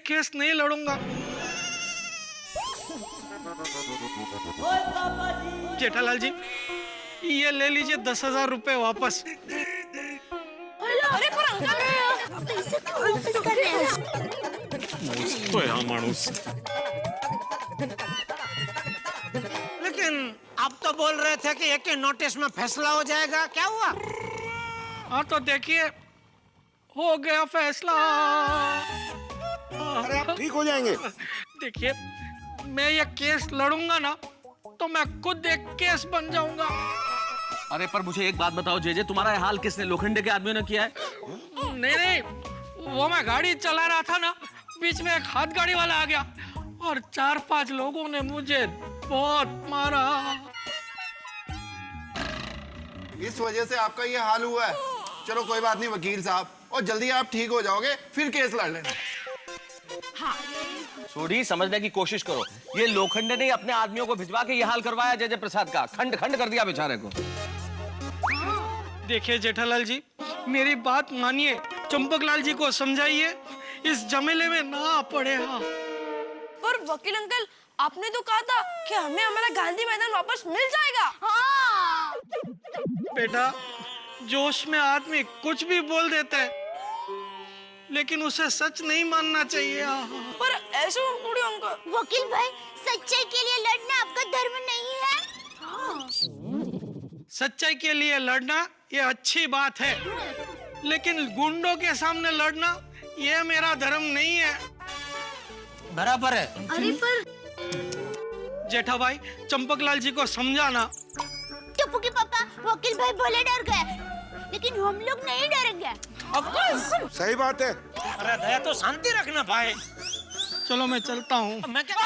Case नहीं लड़ूंगा। जेठालाल जी, ये ले लीजिए 10,000 रुपए वापस। अरे पर अंकल पैसे क्यों वापस कर रहे हैं? तो यहाँ मानूस। लेकिन आप तो बोल रहे थे कि एक ही नोटिस में फैसला हो जाएगा, क्या हुआ? हाँ तो देखिए, हो गया फैसला। अरे आप ठीक हो जाएंगे। देखिए, मैं ये केस लड़ूंगा ना तो मैं खुद एक केस बन जाऊंगा। अरे पर मुझे एक बात बताओ जेजे, तुम्हारा ये हाल किसने, लोखंडे के आदमियों ने किया है? नहीं नहीं, वो मैं गाड़ी चला रहा था ना, बीच में एक हाथ गाड़ी वाला आ गया और 4-5 लोगों ने मुझे बहुत मारा। इस वजह से आपका ये हाल हुआ है। चलो कोई बात नहीं वकील साहब, और जल्दी आप ठीक हो जाओगे फिर केस लड़ लेना। सोढ़ी, समझने की कोशिश करो। ये लोखंडे ने अपने आदमियों को भिजवा के ये हाल करवाया जेजे प्रसाद का, खंड खंड कर दिया बेचारे को। देखिए जेठालाल जी, मेरी बात मानिए, चंपकलाल जी को समझाइए, इस झमेले में ना पड़े। पर वकील अंकल, आपने तो कहा था कि हमें हमारा गांधी मैदान वापस मिल जाएगा। हाँ। बेटा, जोश में आदमी कुछ भी बोल देता है, लेकिन उसे सच नहीं मानना चाहिए। पर ऐसे थोड़ी अंकल। वकील भाई, सच्चाई के लिए लड़ना आपका धर्म नहीं है? सच्चाई के लिए लड़ना ये अच्छी बात है, लेकिन गुंडों के सामने लड़ना ये मेरा धर्म नहीं है। बराबर है। अरे पर जेठा भाई, चंपकलाल जी को समझाना। टप्पू के पापा, वकील भाई भले डर गए, लेकिन हम लोग नहीं डरेंगे। सही बात है। अरे दया तो शांति रखना भाई। चलो मैं चलता हूँ। मैं क्या?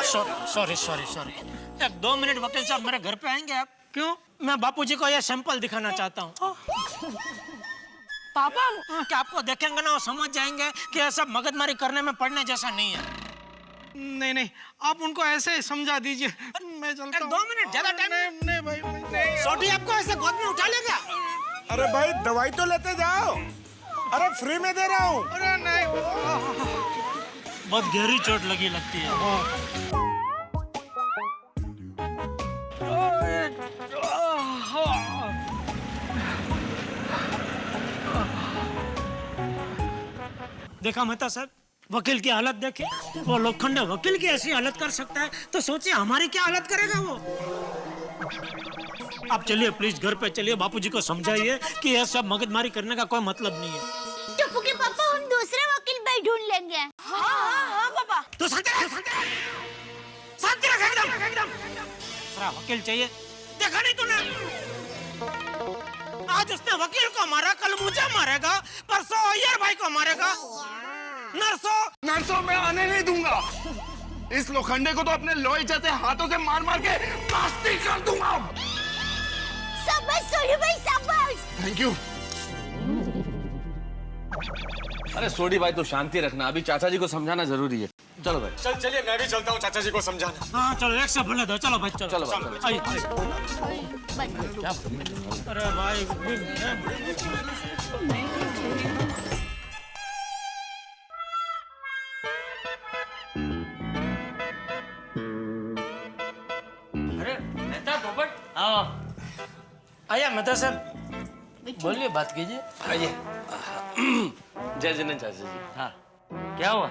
सॉरी। एक 2 मिनट वकील साहब मेरे घर पे आएंगे आप? क्यों? मैं बापूजी को यह सैंपल दिखाना चाहता हूँ। पापा, क्या आपको देखेंगे ना वो समझ जाएंगे कि यह सब मगजमारी करने में पड़ने जैसा नहीं है। नहीं नहीं, आप उनको ऐसे ही समझा दीजिए, मैं चलता हूँ। 2 मिनट ज्यादा टाइम नहीं भाई, नहीं। सोटी आपको ऐसे गोद में उठा लेगा? अरे भाई दवाई तो लेते जाओ। अरे फ्री में दे रहा हूँ। अरे नहीं। बहुत गहरी चोट लगी लगती है। देखा मेहता साहब, वकील की हालत देखे। वो लोखंडे वकील की ऐसी हालत कर सकता है तो सोचिए हमारी क्या हालत करेगा वो। आप चलिए प्लीज, घर पे चलिए, बापूजी को समझाइए कि यह सब मगजमारी करने का कोई मतलब नहीं है। टप्पू के पापा, हम दूसरे वकील भाई ढूंढ लेंगे। हाँ पापा। तो शांति रख एकदम। दूसरा वकील चाहिए, देखा नहीं तूने? आज उसने वकील को मारा, कल मुझे मारेगा, परसों अय्यर भाई को मारेगा। नर्सों मैं आने नहीं दूंगा। इस लोखंडे को तो अपने लोहे जैसे हाथों से मार मार के प्लास्टिक कर दूंगा। शाबाश सोनू भाई, शाबाश। Thank you. अरे सोढ़ी भाई, तो शांति रखना, अभी चाचा जी को समझाना जरूरी है। चलो भाई। चलिए मैं भी चलता हूँ चाचा जी को समझाना। हाँ चलो, एक से भले दो। चलो भाई, चलो भाई। आइए। अरे भाई, अरे मेहता पोपट, आओ। आया मेहता साहब, बोलिए, बात कीजिए। आइए। जय जिनेंद्र चाचा जी। हाँ, क्या हुआ?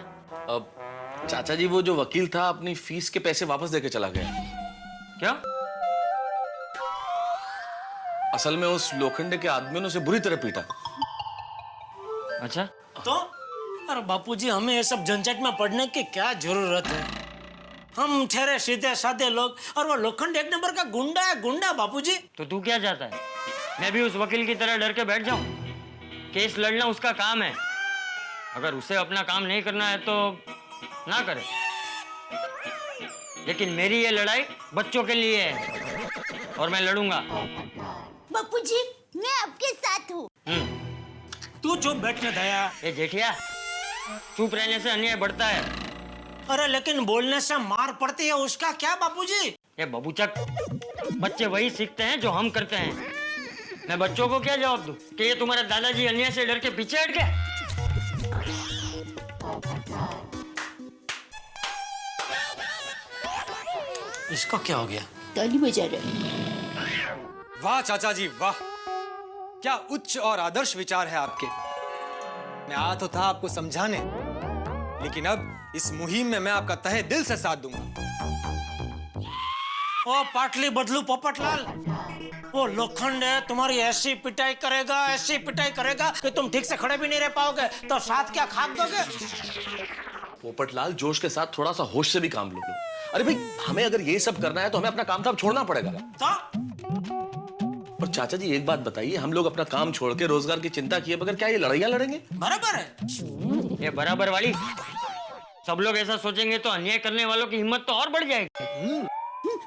अब चाचा जी, वो जो वकील था अपनी फीस के पैसे वापस देके चला गया। क्या? असल में उस लोखंडे के आदमियों ने उसे बुरी तरह पीटा। अच्छा, तो अरे बापूजी, हमें ये सब झंझट में पड़ने की क्या जरूरत है? हम ठहरे सीधे साधे लोग, और वो लोखंड एक नंबर का गुंडा है, गुंडा बापूजी। तो तू क्या चाहता है? मैं भी उस वकील की तरह डर के बैठ जाऊं? केस लड़ना उसका काम है, अगर उसे अपना काम नहीं करना है तो ना करे। लेकिन मेरी ये लड़ाई बच्चों के लिए है और मैं लड़ूंगा। बापूजी, मैं आपके साथ हूँ। तू चुप बैठने दया। ये जेठिया, चुप रहने से अन्याय बढ़ता है। अरे लेकिन बोलने से मार पड़ती है, उसका क्या बापूजी? ये बबूचक, बच्चे वही सीखते हैं जो हम करते हैं। मैं बच्चों को क्या जवाब दूं कि ये तुम्हारे दादाजी अन्याय से डर के पीछे हट गए? इसको क्या हो गया? ताली बजा रहे। वाह चाचा जी वाह, क्या उच्च और आदर्श विचार है आपके। मैं आया तो था आपको समझाने, लेकिन अब इस मुहिम में मैं आपका तहे दिल से साथ दूंगा। ओ पाटली बदलू पोपटलाल, वो लोखंड है तुम्हारी ऐसी पिटाई करेगा कि तुम ठीक से खड़े भी नहीं रह पाओगे, तो साथ क्या खाक दोगे? पोपटलाल जोश के साथ थोड़ा सा होश से भी काम लो। अरे भाई, हमें अगर ये सब करना है तो हमें अपना काम धाम छोड़ना पड़ेगा। तो पर चाचा जी एक बात बताइए, हम लोग अपना काम छोड़ के रोजगार की चिंता किए बगैर क्या ये लड़ाइयाँ लड़ेंगे? बराबर है। ये बराबर वाली, सब लोग ऐसा सोचेंगे तो अन्याय करने वालों की हिम्मत तो और बढ़ जाएगी।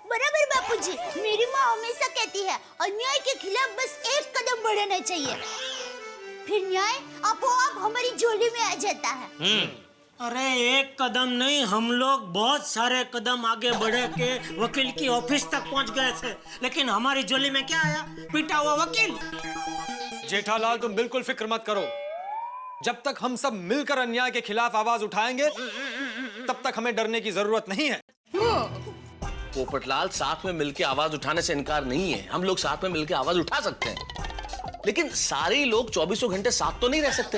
बराबर बापूजी, मेरी माँ हमेशा कहती है अन्याय के खिलाफ बस एक कदम बढ़ाना चाहिए, फिर न्याय आपो-आप हमारी झोली में आ जाता है। अरे एक कदम नहीं, हम लोग बहुत सारे कदम आगे बढ़े के वकील की ऑफिस तक पहुंच गए थे, लेकिन हमारी झोली में क्या आया? पिटा हुआ वकील। जेठालाल तुम बिल्कुल फिक्र मत करो, जब तक हम सब मिलकर अन्याय के खिलाफ आवाज उठाएंगे तब तक हमें डरने की जरूरत नहीं है। पोपटलाल, साथ में मिलकर आवाज उठाने से इनकार नहीं है, हम लोग साथ में मिलकर आवाज उठा सकते हैं, लेकिन सारे लोग 24 घंटे साथ तो नहीं रह सकते।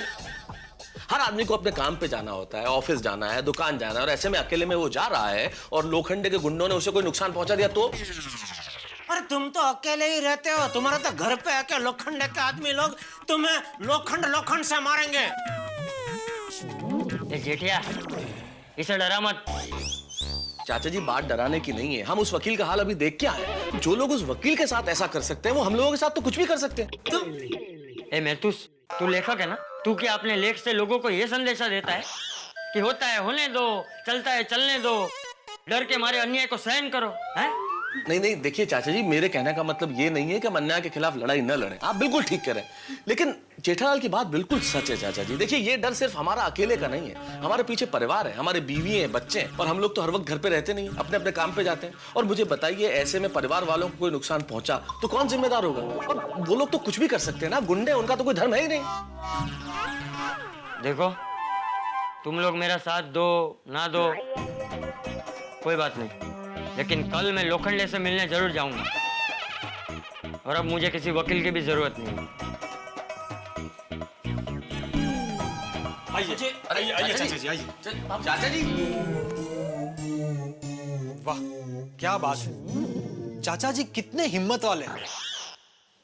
हर आदमी को अपने काम पे जाना होता है, ऑफिस जाना है, दुकान जाना है, और ऐसे में अकेले में वो जा रहा है और लोखंडे के गुंडों ने उसे कोई नुकसान पहुंचा दिया तो? अरे तुम तो अकेले ही रहते हो, तुम्हारा तो घर पे आके लोखंडे के आदमी लोग तुम्हें लोखंड से मारेंगे। ये जेठिया, इसे डरा मत। चाचा जी, बात डराने की नहीं है, हम उस वकील का हाल अभी देख के आए। जो लोग उस वकील के साथ ऐसा कर सकते हैं वो हम लोगों के साथ तो कुछ भी कर सकते हैं। ए मैथुस, तू लेखक है ना, तू क्या अपने लेख से लोगों को ये संदेशा देता है कि होता है होने दो, चलता है चलने दो, डर के मारे अन्याय को सहन करो, हैं? नहीं, देखिए चाचा जी, मेरे कहने का मतलब ये नहीं है कि हम अन्याय के खिलाफ लड़ाई न लड़ें। आप बिल्कुल ठीक करें, लेकिन जेठालाल की बात बिल्कुल सच है चाचा जी। देखिए, ये डर सिर्फ हमारा अकेले का नहीं है, हमारे पीछे परिवार है, हमारे बीवी हैं, बच्चे हैं, और हम लोग तो हर वक्त घर पे रहते नहीं, अपने अपने काम पे जाते हैं। और मुझे बताइए, ऐसे में परिवार वालों को कोई नुकसान पहुंचा तो कौन जिम्मेदार होगा? और वो लोग तो कुछ भी कर सकते हैं ना, गुंडे, उनका तो कोई धर्म है ही नहीं। देखो, तुम लोग मेरा साथ दो ना दो कोई बात नहीं, लेकिन कल मैं लोखंडे से मिलने जरूर जाऊंगा, और अब मुझे किसी वकील की भी जरूरत नहीं। आइए चाचा जी, आइए। चाचा जी, वाह क्या बात है, चाचा जी कितने हिम्मत वाले हैं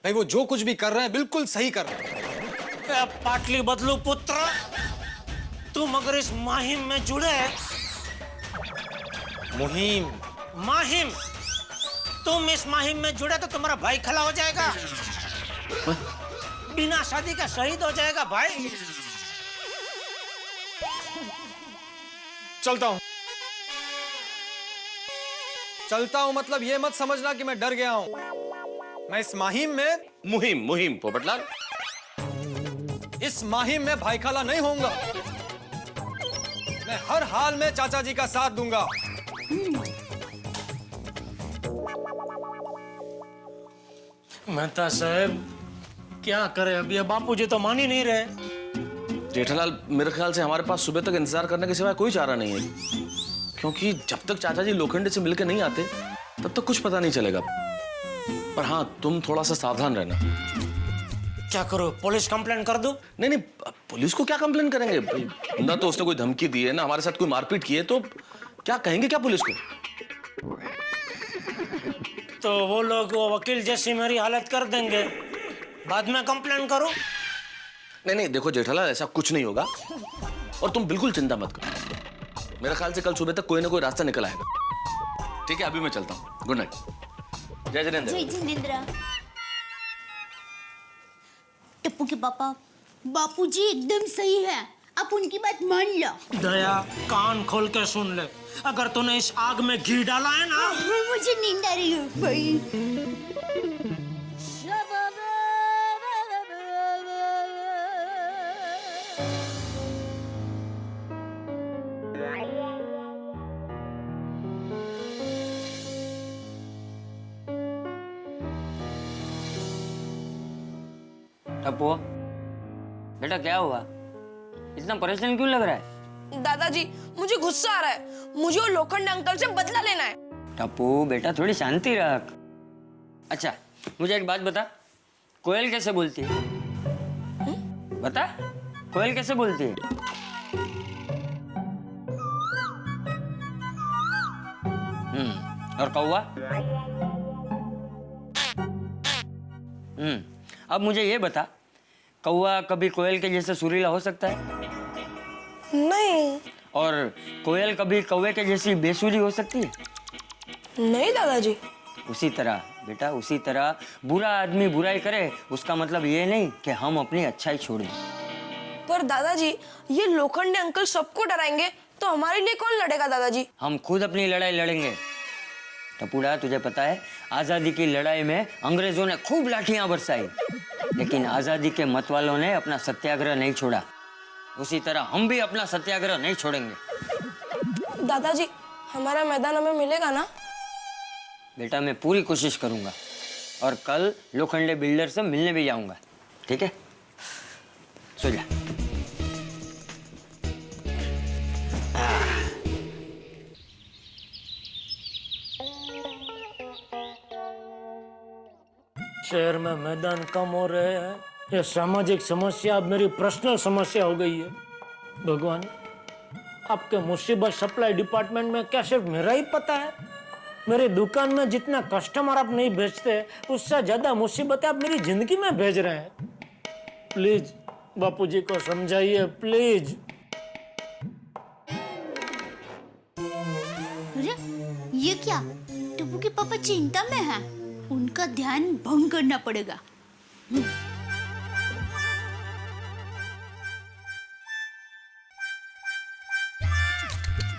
भाई। वो जो कुछ भी कर रहे हैं बिल्कुल सही कर रहे हैं। पाटली बदलू पुत्र, तुम अगर इस मुहिम में जुड़े, माहिम, तुम इस मुहिम में जुड़े तो तुम्हारा भाई खला हो जाएगा, बिना शादी का शहीद हो जाएगा भाई। चलता हूं मतलब ये मत समझना कि मैं डर गया हूं। मैं इस मुहिम पोपटलाल, इस मुहिम में भाई खाला नहीं होऊंगा। मैं हर हाल में चाचा जी का साथ दूंगा। मेहता साहब, क्या करे अब, ये बापूजी तो मान ही नहीं रहे। जेठालाल, मेरे ख्याल से हमारे पास सुबह तक इंतजार करने के सिवाय कोई चारा नहीं है, क्योंकि जब तक चाचा जी लोखंडे से मिलकर नहीं आते तब तक कुछ पता नहीं चलेगा। पर हाँ, तुम थोड़ा सा सावधान रहना। क्या करो, पुलिस कंप्लेंट कर दूं? नहीं, पुलिस को क्या कंप्लेन करेंगे? ना तो उसने कोई धमकी दी है, ना हमारे साथ कोई मारपीट की है, तो क्या कहेंगे क्या पुलिस को? तो वो लोग वो वकील जैसी मेरी हालत कर देंगे, बाद में कंप्लेंट करूं? नहीं, देखो जेठालाल, ऐसा कुछ नहीं होगा, और तुम बिल्कुल चिंता मत करो। मेरे ख्याल से कल सुबह तक कोई ना कोई रास्ता निकल आएगा। ठीक है, अभी मैं चलता हूँ। Good night. जय जिनेंद्र। जय जिनेंद्र। टप्पू के पापा, बापूजी एकदम सही है, आप उनकी बात मान लो। दया, कान खोल के सुन ले, अगर तूने इस आग में घी डाला है ना। मुझे नींद आ रही है भाई। टप्पू, बेटा क्या हुआ, इतना परेशान क्यों लग रहा है? दादाजी, मुझे गुस्सा आ रहा है, मुझे वो लोखंडे अंकल से बदला लेना है। टप्पू बेटा थोड़ी शांति रख। अच्छा मुझे एक बात बता, कोयल कैसे बोलती है? बता, कोयल कैसे बोलती है? और कौवा? अब मुझे ये बता, कौवा कभी कोयल के जैसे सुरीला हो सकता है? नहीं। और कोयल कभी कौवे के जैसी बेसुरी हो सकती है? नहीं दादाजी। उसी तरह बेटा, उसी तरह बुरा आदमी बुराई करे उसका मतलब ये नहीं कि हम अपनी अच्छाई छोड़ दें। पर दादाजी, ये लोखंडे अंकल सबको डराएंगे तो हमारे लिए कौन लड़ेगा दादाजी? हम खुद अपनी लड़ाई लड़ेंगे। टपुड़ा, तुझे पता है आजादी की लड़ाई में अंग्रेजों ने खूब लाठियां बरसाई, लेकिन आजादी के मत वालों ने अपना सत्याग्रह नहीं छोड़ा। उसी तरह हम भी अपना सत्याग्रह नहीं छोड़ेंगे। दादाजी, हमारा मैदान हमें मिलेगा ना? बेटा मैं पूरी कोशिश करूंगा और कल लोखंडे बिल्डर से मिलने भी जाऊंगा, ठीक है? सो जा। शहर में मैदान कम हो रहे हैं, ये सामाजिक समस्या अब मेरी पर्सनल समस्या हो गई है। भगवान, आपके मुसीबत सप्लाई डिपार्टमेंट में क्या सिर्फ मेरा ही पता है? मेरी दुकान में जितना कस्टमर आप नहीं भेजते, उससे ज्यादा मुसीबतें आप मेरी जिंदगी में भेज रहे हैं। प्लीज बापूजी को समझाइए, प्लीज। अरे ये क्या? टप्पू के पापा चिंता में हैं। उनका ध्यान भंग करना पड़ेगा।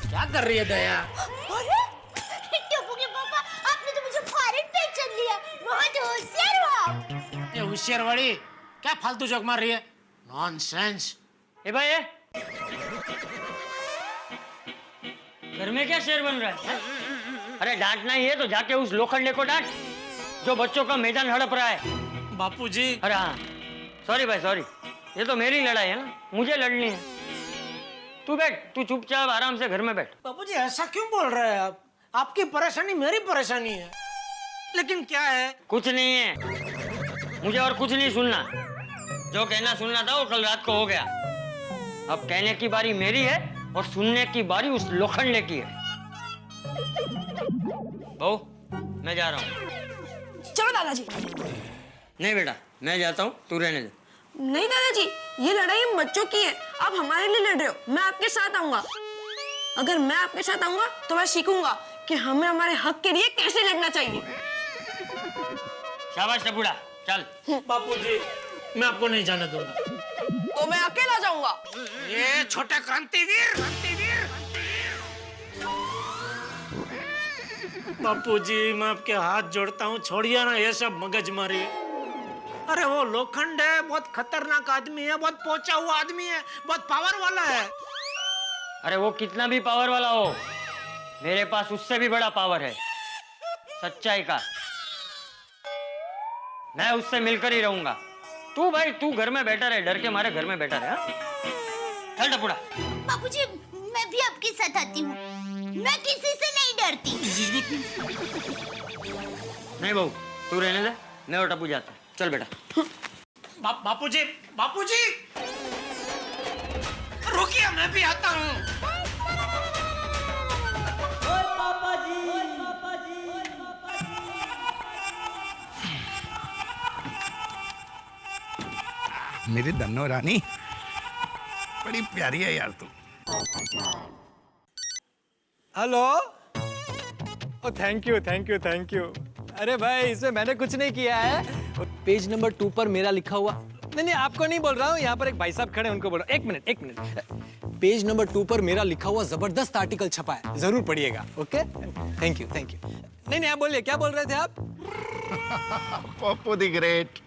क्या कर रही है दया? अरे टप्पू के पापा, आपने तो मुझे फॉरेन पहचान लिया। बहुत होशियार हो आप। ये होशियार वाली क्या फालतू जोक मार रही है? नॉनसेंस। ए भाई, घर में क्या शेर बन रहा है? अरे डांटना ही है तो जाके उस लोखंडे को डांट जो बच्चों का मैदान हड़प रहा है। बापूजी। अरे हाँ, सॉरी भाई सॉरी, ये तो मेरी लड़ाई है ना, मुझे लड़नी है। तू बैठ, तू चुपचाप आराम से घर में बैठ। बापूजी ऐसा क्यों बोल रहे हैं आप? आपकी परेशानी मेरी परेशानी है। लेकिन क्या है? कुछ नहीं है, मुझे और कुछ नहीं सुनना। जो कहना सुनना था वो कल रात को हो गया। अब कहने की बारी मेरी है और सुनने की बारी उस लोखंडे की है। बहू, मैं जा रहा हूँ। चलो दादाजी। नहीं बेटा, मैं जाता हूँ, तू रहने दे। नहीं दादाजी, ये लड़ाई हम बच्चों की है, आप हमारे लिए लड़ रहे हो। मैं आपके साथ आऊंगा। अगर मैं आपके साथ आऊंगा तो मैं सीखूंगा कि हमें हमारे हक के लिए कैसे लड़ना चाहिए। शाबाश टपुड़ा, चल। बापूजी, मैं आपको नहीं जाने दूंगा। तो मैं अकेला जाऊंगा। ये छोटे क्रांतिवीर। बापूजी, मैं आपके हाथ जोड़ता हूँ, छोड़िए ना ये सब मगजमारी। अरे वो लोखंड है, बहुत खतरनाक आदमी है, बहुत पहुंचा हुआ आदमी है, बहुत पावर वाला है। अरे वो कितना भी पावर वाला हो, मेरे पास उससे भी बड़ा पावर है, सच्चाई का। मैं उससे मिलकर ही रहूंगा। तू भाई, तू घर में बैठा रहे, डर के मारे घर में बैठा रहे। हाँ? चल टपुड़ा। बापूजी, मैं भी आपके साथ आती हूँ। मैं किसी से नहीं डरती। नहीं बहू, तू रहने दे, मैं और टप्पू जाता हूँ। चल बेटा। बापूजी, बापूजी, रुकिए, मैं भी आता हूँ। मेरी धन्नो रानी, बड़ी प्यारी है यार तू। Hello. Oh thank you thank you thank you. अरे भाई, इसमें मैंने कुछ नहीं किया है। पेज नंबर 2 पर मेरा लिखा हुआ, नहीं आपको नहीं बोल रहा हूँ, यहाँ पर एक भाई साहब खड़े हैं, उनको बोल रहा हूँ। एक मिनट। पेज नंबर 2 पर मेरा लिखा हुआ जबरदस्त आर्टिकल छपा है, जरूर पढ़िएगा। Okay, thank you. नहीं आप बोलिए, क्या बोल रहे थे आप? Pappu the great.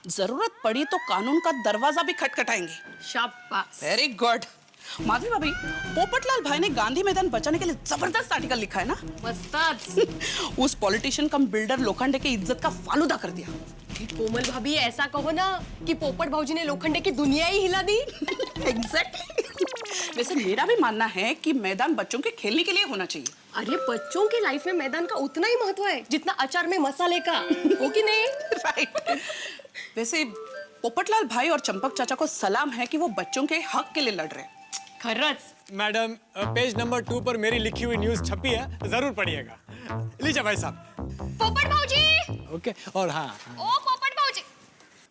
जरूरत पड़ी तो कानून का दरवाजा भी खटखटाएंगे। शाबाश। Very good. माधवी भाभी, पोपटलाल भाई ने गांधी मैदान बचाने के लिए जबरदस्त आर्टिकल लिखा है ना? मस्त। उस पॉलिटिशियन कम बिल्डर लोखंडे की इज्जत का फालूदा कर दिया। कोमल भाभी, ऐसा कहो ना कि पोपट भाऊजी ने लोखंडे की दुनिया ही हिला दी। एग्जैक्टली। वैसे मेरा भी मानना है कि मैदान बच्चों के खेलने के लिए होना चाहिए। अरे बच्चों के लाइफ में मैदान का उतना ही महत्व है जितना अचार में मसाले का, हो कि नहीं? राइट। वैसे पोपटलाल भाई और चंपक चाचा को सलाम है कि वो बच्चों के हक के लिए लड़ रहे हैं। खरच। मैडम, पेज नंबर 2 पर मेरी लिखी हुई न्यूज़ छपी है, जरूर पढ़िएगा। लीजिए भाई साहब। पोपट भाऊजी। ओके, और हाँ ओ पोपट भाऊजी।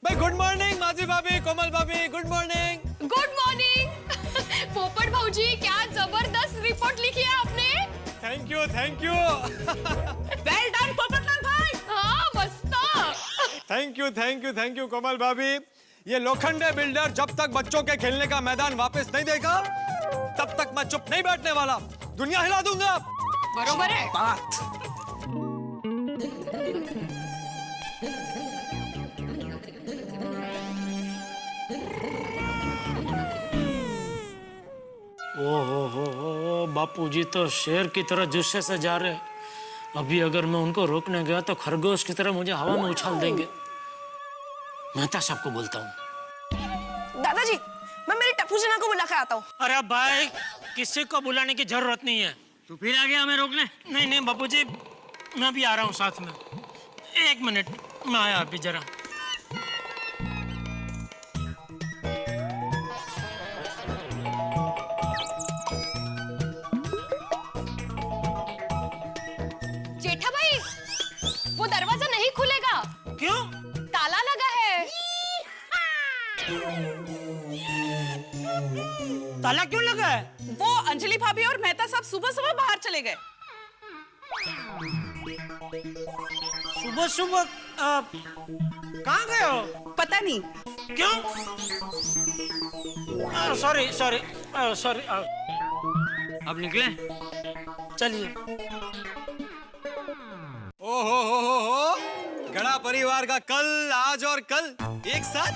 भाई, गुड मॉर्निंग माजी भाभी, कोमल भाभी, गुड मॉर्निंग। Good morning. पोपट भाऊजी, क्या जबरदस्त रिपोर्ट लिखी है आपने। Thank you, thank you. Well done Popatlal भाई। हाँ मस्त। Thank you, thank you, thank you Komal भाभी। ये लोखंडे बिल्डर जब तक बच्चों के खेलने का मैदान वापस नहीं देगा, तब तक मैं चुप नहीं बैठने वाला, दुनिया हिला दूंगा। बरोबर है। बात। ओहो, बापूजी तो शेर की तरह जुस्से से जा रहे हैं। अभी अगर मैं उनको रोकने गया तो खरगोश की तरह मुझे हवा में उछाल देंगे। मेहता साहब को बोलता हूँ। दादाजी, मैं मेरी टप्पू जना को बुला के आता हूँ। अरे भाई, किसी को बुलाने की जरूरत नहीं है। तू फिर आ गया हमें रोकने? नहीं नहीं बापूजी, मैं भी आ रहा हूँ साथ में। 1 मिनट, मैं आया अभी जरा। जेठा भाई, वो दरवाजा नहीं खुलेगा। क्यों? ताला लगा है। ताला क्यों लगा है? वो अंजलि भाभी और मेहता साहब सुबह सुबह बाहर चले गए। सुबह सुबह कहाँ गए हो? पता नहीं। क्यों? Sorry sorry sorry. अब निकले? चलिए। ओहो, गड़ा परिवार का कल, आज और कल एक साथ।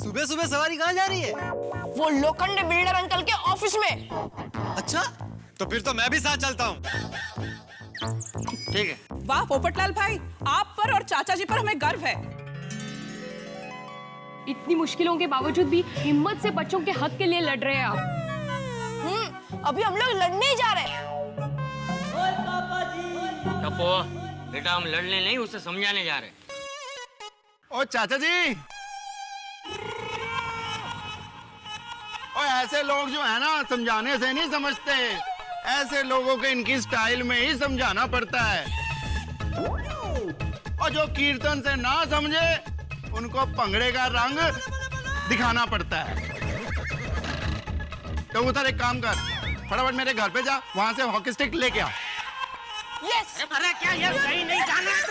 सुबह सुबह सवारी कहाँ जा रही है? वो लोखंडे बिल्डर अंकल के ऑफिस में। अच्छा, तो फिर तो मैं भी साथ चलता हूँ। ठीक है। वाह पोपटलाल भाई, आप पर और चाचा जी पर हमें गर्व है। इतनी मुश्किलों के बावजूद भी हिम्मत से बच्चों के हक के लिए लड़ रहे हैं आप। अभी हम लोग लड़ने ही जा रहे हैं। टप्पू, बेटा हम लड़ने नहीं, उसे समझाने जा रहे हैं। ओ चाचा जी, ओ ऐसे लोग जो है ना, समझाने से नहीं समझते। ऐसे लोगों को इनकी स्टाइल में ही समझाना पड़ता है। और जो कीर्तन से ना समझे, उनको भंगड़े का रंग दिखाना पड़ता है। तो उधर एक काम कर, फटाफट मेरे घर पे जा, वहां से हॉकी स्टिक लेके आ। यस। अरे क्या ये कहीं नहीं जाना है?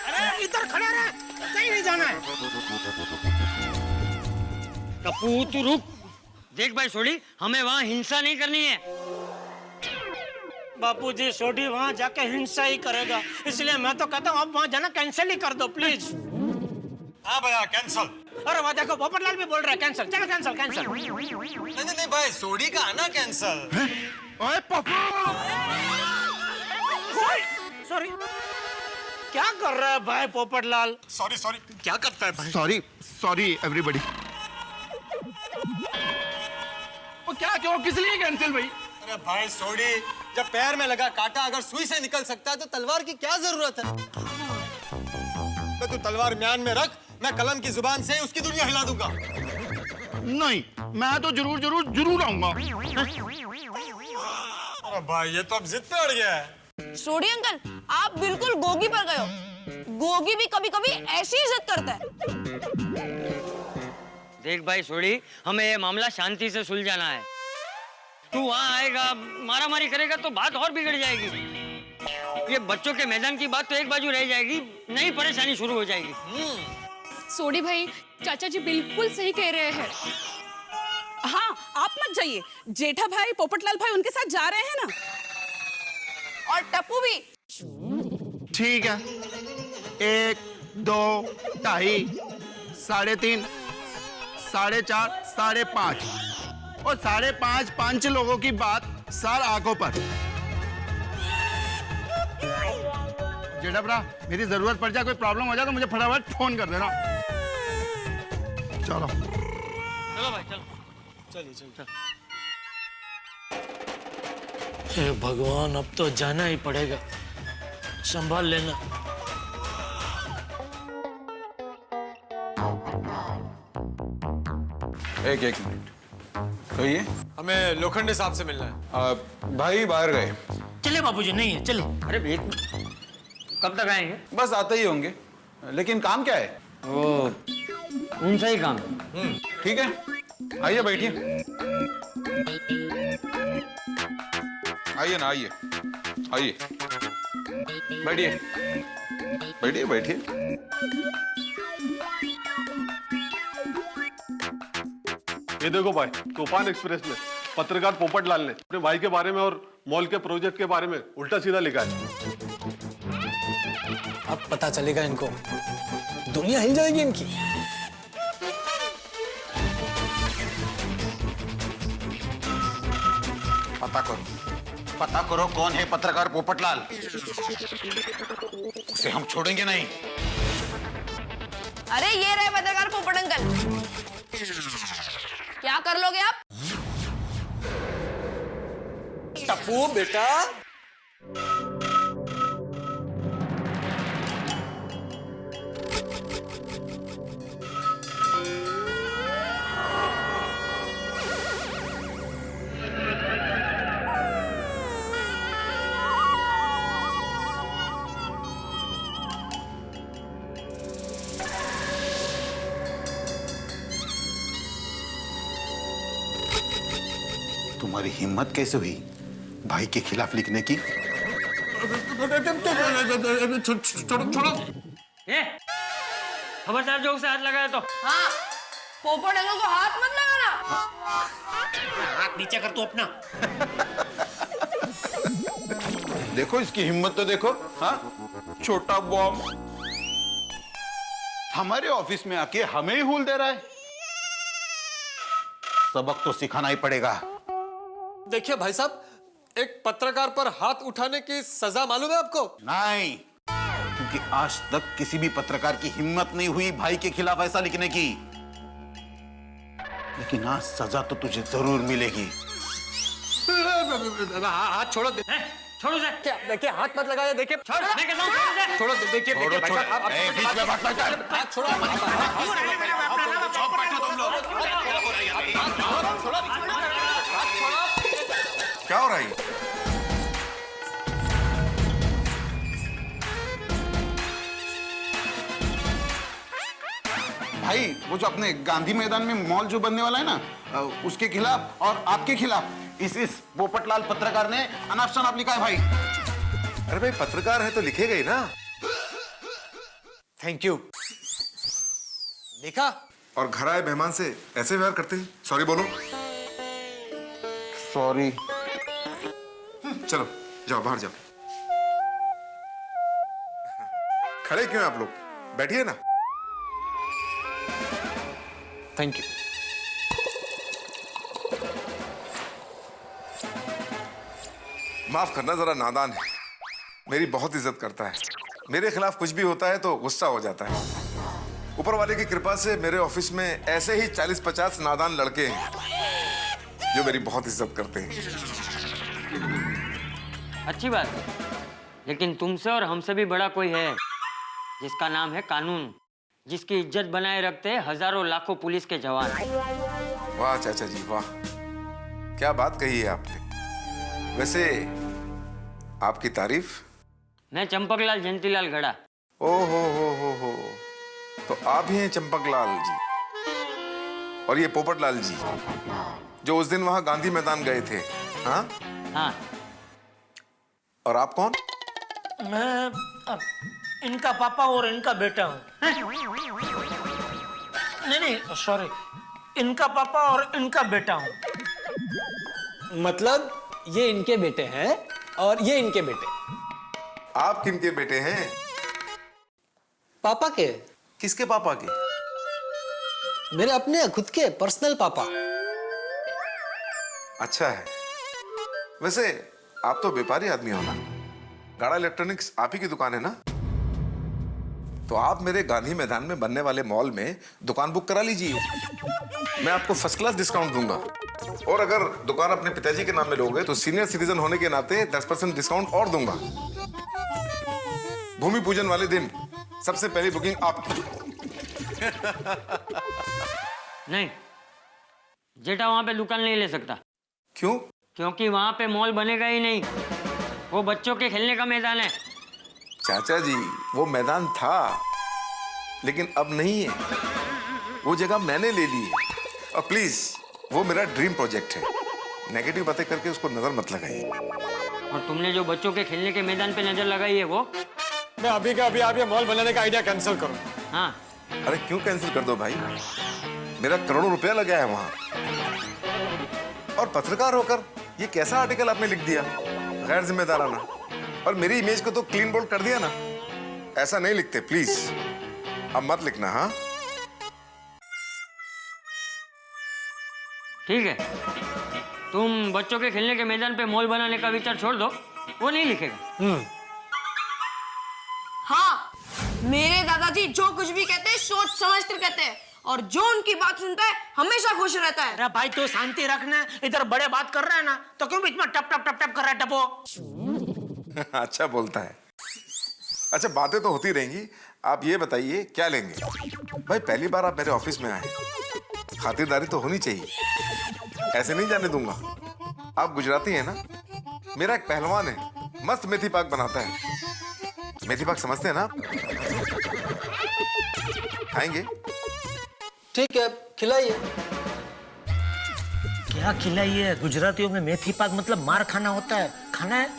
अरे इधर खड़ा रह, कहीं नहीं जाना है। टप्पू तू रुक। देख भाई सोडी, हमें वहाँ हिंसा नहीं करनी है। बापूजी, सोडी वहाँ जाके हिंसा ही करेगा, इसलिए मैं तो कहता हूँ अब वहाँ जाना कैंसिल ही कर दो प्लीज। हाँ भैया, कैंसल। अरे वहाँ देखो पोपटलाल भी बोल रहा है कैंसिल। चलो कैंसिल कैंसिल। नहीं भाई, सोडी का आना कैंसल। ओए पप्पू, सॉरी। क्या कर रहा है भाई पोपटलाल? सॉरी, क्या करता है भाई? Sorry everybody. क्या क्यों, किस लिए कैंसिल भाई? अरे भाई सोडी, जब पैर में लगा कांटा अगर सुई से निकल सकता है तो तलवार की क्या जरूरत है? तो तू तलवार म्यान में रख, मैं कलम की जुबान से उसकी दुनिया हिला दूंगा। नहीं, मैं तो जरूर आऊंगा। अरे भाई, ये तो अब जिद पे अड़ गया है। सोडी अंकल, आप बिल्कुल गोगी पर गए हो। गोगी भी कभी कभी ऐसी इज्जत करता है। देख भाई सोडी, हमें ये मामला शांति से सुलझाना है। तू वहाँ आएगा, मारा मारी करेगा तो बात और बिगड़ जाएगी। ये बच्चों के मैदान की बात तो एक बाजू रह जाएगी, नई परेशानी शुरू हो जाएगी। सोडी भाई, चाचा जी बिल्कुल सही कह रहे हैं। हाँ, आप मत जाइए। जेठा भाई, पोपटलाल भाई उनके साथ जा रहे हैं ना। और टप्पू भी। ठीक है, 1, 2, 2.5, 3.5, 4.5, 5.5 और 5.5 5 लोगों की बात सर आंखों पर। जेठा भरा, मेरी जरूरत पड़ जाए, कोई प्रॉब्लम हो जाए तो मुझे फटाफट फोन कर देना। चलो चलो भाई चलो। चलिए। हे भगवान, अब तो जाना ही पड़ेगा। संभाल लेना। एक मिनट, कहिए। हमें लोखंडे साहब से मिलना है। भाई बाहर गए। चले बापूजी, नहीं है, चले। अरे एक मिनट, कब तक आएंगे? बस आते ही होंगे, लेकिन काम क्या है? वो उनसे ही काम। ठीक है, आइए बैठिए। आइए ना, आइए आइए, बैठिए बैठिए बैठिए। ये देखो भाई, तूफान एक्सप्रेस में पत्रकार पोपटलाल ने अपने भाई के बारे में और मॉल के प्रोजेक्ट के बारे में उल्टा सीधा लिखा है। अब पता चलेगा इनको, दुनिया हिल जाएगी इनकी। पता करो कौन है पत्रकार पोपटलाल। उसे हम छोड़ेंगे नहीं। अरे ये रहे पत्रकार पोपट अंकल। क्या कर लोगे आप? टप्पू बेटा, तुम्हारी हिम्मत कैसे हुई भाई के खिलाफ लिखने की? छोड़ो। ये खबरदार, जोक से हाथ लगाया तो। हाँ, पोपट अंकल को हाथ मत लगाना। हाथ नीचे कर तू अपना। देखो इसकी हिम्मत तो देखो। हाँ, छोटा बॉम्ब हमारे ऑफिस में आके हमें ही हुल दे रहा है। सबक तो सिखाना ही पड़ेगा। देखिए भाई साहब, एक पत्रकार पर हाथ उठाने की सजा मालूम है आपको? नहीं, क्योंकि आज तक किसी भी पत्रकार की हिम्मत नहीं हुई भाई के खिलाफ ऐसा लिखने की। लेकिन आज सजा तो तुझे जरूर मिलेगी। हाथ छोड़ो। छोड़ो से। क्या देखिए, हाथ मत लगाया। देखिए, छोड़, मैं कहता हूँ छोड़ से। छोड़ो। देखिए छोड़ो, भाई साहब, आप बीच में मत कर। हाथ छोड़ो। क्या हो रहा है? भाई, वो जो अपने गांधी मैदान में मॉल जो बनने वाला है ना, उसके खिलाफ और आपके खिलाफ इस पोपटलाल पत्रकार ने अनाप शनाप लिखा है भाई। अरे भाई, पत्रकार है तो लिखेगा ही ना। Thank you. देखा, और घर आए मेहमान से ऐसे व्यवहार करते हैं? सॉरी बोलो। सॉरी। चलो जाओ, बाहर जाओ। खड़े क्यों हैं आप लोग? बैठिए ना। Thank you. माफ करना, जरा नादान है। मेरी बहुत इज्जत करता है। मेरे खिलाफ कुछ भी होता है तो गुस्सा हो जाता है। ऊपर वाले की कृपा से मेरे ऑफिस में ऐसे ही 40-50 नादान लड़के हैं जो मेरी बहुत इज्जत करते हैं। अच्छी बात है, लेकिन तुमसे और हमसे भी बड़ा कोई है जिसका नाम है कानून, जिसकी इज्जत बनाए रखते हैं हजारों लाखों पुलिस के जवान। वाह चाचा जी, वाह, क्या बात कही है आपने। वैसे आपकी तारीफ। मैं चंपकलाल जयंतीलाल घड़ा। ओ हो, तो आप ही हैं चंपकलाल जी और ये पोपटलाल जी जो उस दिन वहां गांधी मैदान गए थे। हाँ हाँ। और आप कौन? मैं इनका पापा और इनका बेटा हूँ। नहीं, सॉरी, इनका पापा और इनका बेटा हूँ। मतलब ये इनके बेटे हैं और ये इनके बेटे। आप किनके बेटे हैं? पापा के। किसके पापा के? मेरे अपने खुद के पर्सनल पापा। अच्छा है। वैसे आप तो व्यापारी आदमी हो ना? गाड़ा इलेक्ट्रॉनिक्स आप ही की दुकान है ना? तो आप मेरे गांधी मैदान में बनने वाले मॉल में दुकान बुक करा लीजिए। मैं आपको फर्स्ट क्लास डिस्काउंट दूंगा। और अगर दुकान अपने पिताजी के नाम में लोगे तो सीनियर सिटीजन होने के नाते 10% डिस्काउंट और दूंगा। भूमि पूजन वाले दिन सबसे पहली बुकिंग आपकी। नहीं जेठा, वहां पे दुकान नहीं ले सकता। क्यों? क्योंकि वहां पे मॉल बनेगा ही नहीं, वो बच्चों के खेलने का मैदान है। चाचा जी, वो मैदान था लेकिन अब नहीं है, वो जगह मैंने ले ली है। और प्लीज, वो मेरा ड्रीम प्रोजेक्ट है, नेगेटिव बातें करके उसको नजर मत लगाइए। और तुमने जो बच्चों के खेलने के मैदान पे नजर लगाई है वो? मैं अभी का अभी आप ये मॉल बनाने का आइडिया कैंसिल करो। हाँ। अरे क्यों कैंसिल कर दो भाई, मेरा करोड़ों रुपया लगा है वहां। और पत्रकार होकर ये कैसा आर्टिकल आपने लिख दिया, गैर जिम्मेदाराना, और मेरी इमेज को तो क्लीन बोल्ड कर दिया ना। ऐसा नहीं लिखते, प्लीज अब मत लिखना। हाँ ठीक है, तुम बच्चों के खेलने के मैदान पे मॉल बनाने का विचार छोड़ दो, वो नहीं लिखेगा। हाँ, मेरे दादाजी जो कुछ भी कहते हैं सोच समझ कर कहते हैं, और जो उनकी बात सुनता है हमेशा खुश रहता है। अरे भाई तू शांति रखना, इधर बड़े बात कर रहा है ना, तो क्यों बीच में टप टप टप टप कर रहा है टपो? अच्छा बोलता है। अच्छा, बातें तो होती रहेंगी, आप ये बताइए क्या लेंगे? भाई पहली बार आप मेरे ऑफिस में आए, खातिरदारी तो होनी चाहिए, ऐसे नहीं जाने दूंगा। आप गुजराती हैं ना? मेरा एक पहलवान है, मस्त मेथी पाक बनाता है। मेथी पाक समझते हैं ना? खाएंगे? ठीक है, खिलाइए। क्या खिलाइए? गुजरातियों में मेथी पाक मतलब मार खाना होता है, खाना है?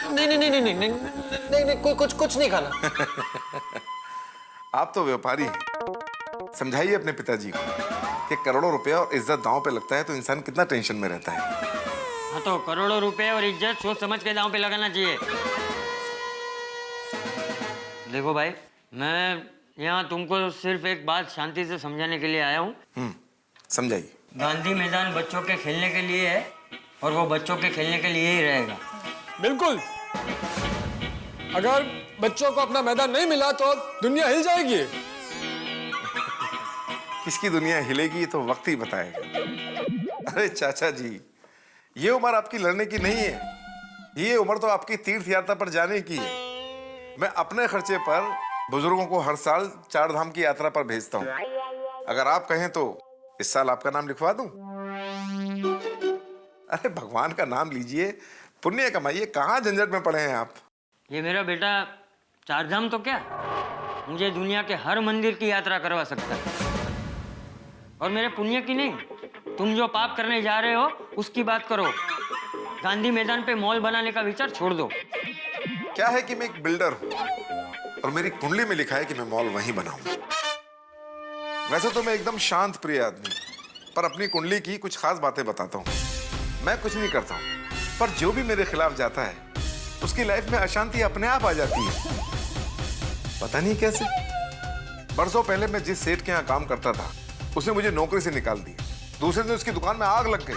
नहीं नहीं नहीं नहीं नहीं नहीं नहीं, कोई कुछ नहीं खाना। आप तो व्यापारी हैं, समझाइए अपने पिताजी को कि करोड़ों रुपया और इज्जत दांव पे लगता है तो इंसान कितना टेंशन में रहता है। हाँ तो करोड़ों रुपए और इज्जत सोच समझ के दांव पे लगाना चाहिए। देखो भाई, मैं यहाँ तुमको सिर्फ एक बात शांति से समझाने के लिए आया हूँ। समझाइए। गांधी मैदान बच्चों के खेलने के लिए है और वो बच्चों के खेलने के लिए ही रहेगा। बिल्कुल, अगर बच्चों को अपना मैदान नहीं मिला तो दुनिया हिल जाएगी। किसकी दुनिया हिलेगी तो वक्त ही बताएगा। अरे चाचा जी, ये उम्र आपकी लड़ने की नहीं है, ये उम्र तो आपकी तीर्थ यात्रा पर जाने की है। मैं अपने खर्चे पर बुजुर्गों को हर साल 4 धाम की यात्रा पर भेजता हूँ। अगर आप कहें तो इस साल आपका नाम लिखवा दूं? अरे भगवान का नाम लीजिए, पुण्य कमाइए, कहाँ झंझट में पड़े हैं आप। ये मेरा बेटा 4 धाम तो क्या, मुझे दुनिया के हर मंदिर की यात्रा करवा सकता है। और मेरे पुण्य की नहीं, तुम जो पाप करने जा रहे हो उसकी बात करो। गांधी मैदान पे मॉल बनाने का विचार छोड़ दो। क्या है कि मैं एक बिल्डर हूं और मेरी कुंडली में लिखा है कि मैं मॉल वहीं बनाऊंगा। वैसे तो मैं एकदम शांत प्रिय आदमी, पर अपनी कुंडली की कुछ खास बातें बताता हूं। मैं कुछ नहीं करता हूं, पर जो भी मेरे खिलाफ जाता है उसकी लाइफ में अशांति अपने आप आ जाती है, पता नहीं कैसे। बरसों पहले मैं जिस सेठ के यहाँ काम करता था उसने मुझे नौकरी से निकाल दिया। दूसरे दिन उसकी दुकान में आग लग गई।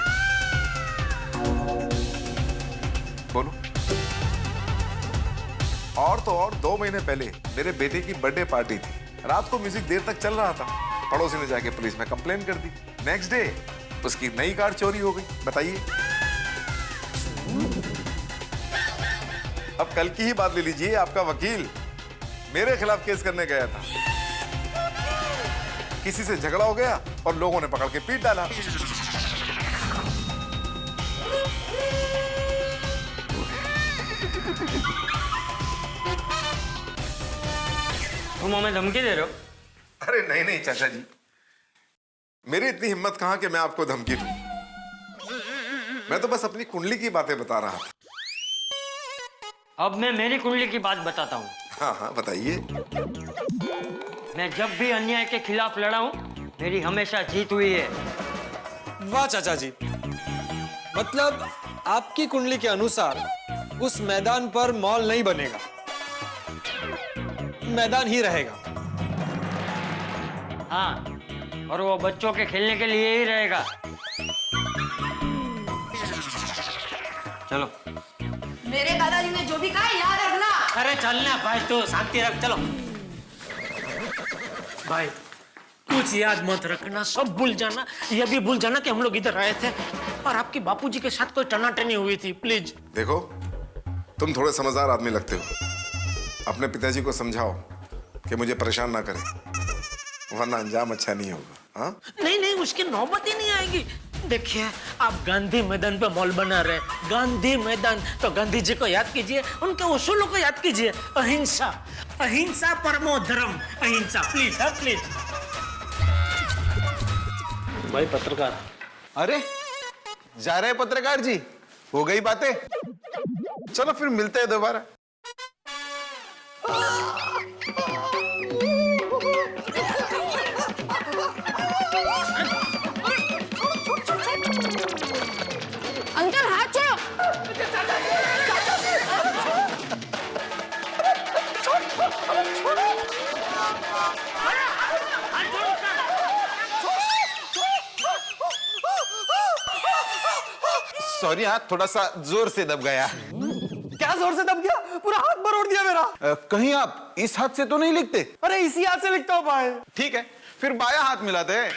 बोलो। और तो और 2 महीने पहले मेरे बेटे की बर्थडे पार्टी थी, रात को म्यूजिक देर तक चल रहा था, पड़ोसी ने जाके पुलिस में कंप्लेन कर दी। नेक्स्ट डे उसकी नई कार चोरी हो गई। बताइए। अब कल की ही बात ले लीजिए, आपका वकील मेरे खिलाफ केस करने गया था, किसी से झगड़ा हो गया और लोगों ने पकड़ के पीट डाला। तुम हमें धमकी दे रहे हो? अरे नहीं नहीं चाचा जी, मेरी इतनी हिम्मत कहां कि मैं आपको धमकी दूं। मैं तो बस अपनी कुंडली की बातें बता रहा था। अब मैं मेरी कुंडली की बात बताता हूँ। हाँ हाँ बताइए। मैं जब भी अन्याय के खिलाफ लड़ा हूँ, मेरी हमेशा जीत हुई है। वाह चाचा जी, मतलब आपकी कुंडली के अनुसार उस मैदान पर मॉल नहीं बनेगा, मैदान ही रहेगा। हाँ, और वो बच्चों के खेलने के लिए ही रहेगा। चलो। मेरे दादाजी ने जो भी कहा याद रखना। अरे चलना भाई, तू शांति रख, चलो। भाई कुछ याद मत रखना, सब भूल जाना। ये भी भूल जाना कि हम लोग इधर आए थे और आपके बापूजी के साथ कोई टनाटनी हुई थी, प्लीज। देखो, तुम थोड़े समझदार आदमी लगते हो। अपने पिताजी को समझाओ कि मुझे परेशान ना करें, वरना अंजाम अच्छा नहीं होगा। हाँ? नहीं नहीं, उसकी नौबत ही नहीं आएगी। देखिए, आप गांधी मैदान पे मॉल बना रहे, गांधी मैदान, तो गांधी जी को याद कीजिए, उनके उसूलों को याद कीजिए। अहिंसा, अहिंसा परमो धर्म, अहिंसा। प्लीज, हाँ प्लीज। भाई पत्रकार। अरे जा रहे पत्रकार जी, हो गई बातें। चलो फिर मिलते हैं दोबारा। अंकल हाथ छोड़ो। सॉरी, हाथ थोड़ा सा जोर से दब गया। क्या जोर से दब गया? पूरा हाथ मरोड़ दिया मेरा। कहीं आप इस हाथ से तो नहीं लिखते? अरे इसी हाथ से लिखता हूँ भाई। ठीक है, फिर बाया हाथ मिलाते हैं।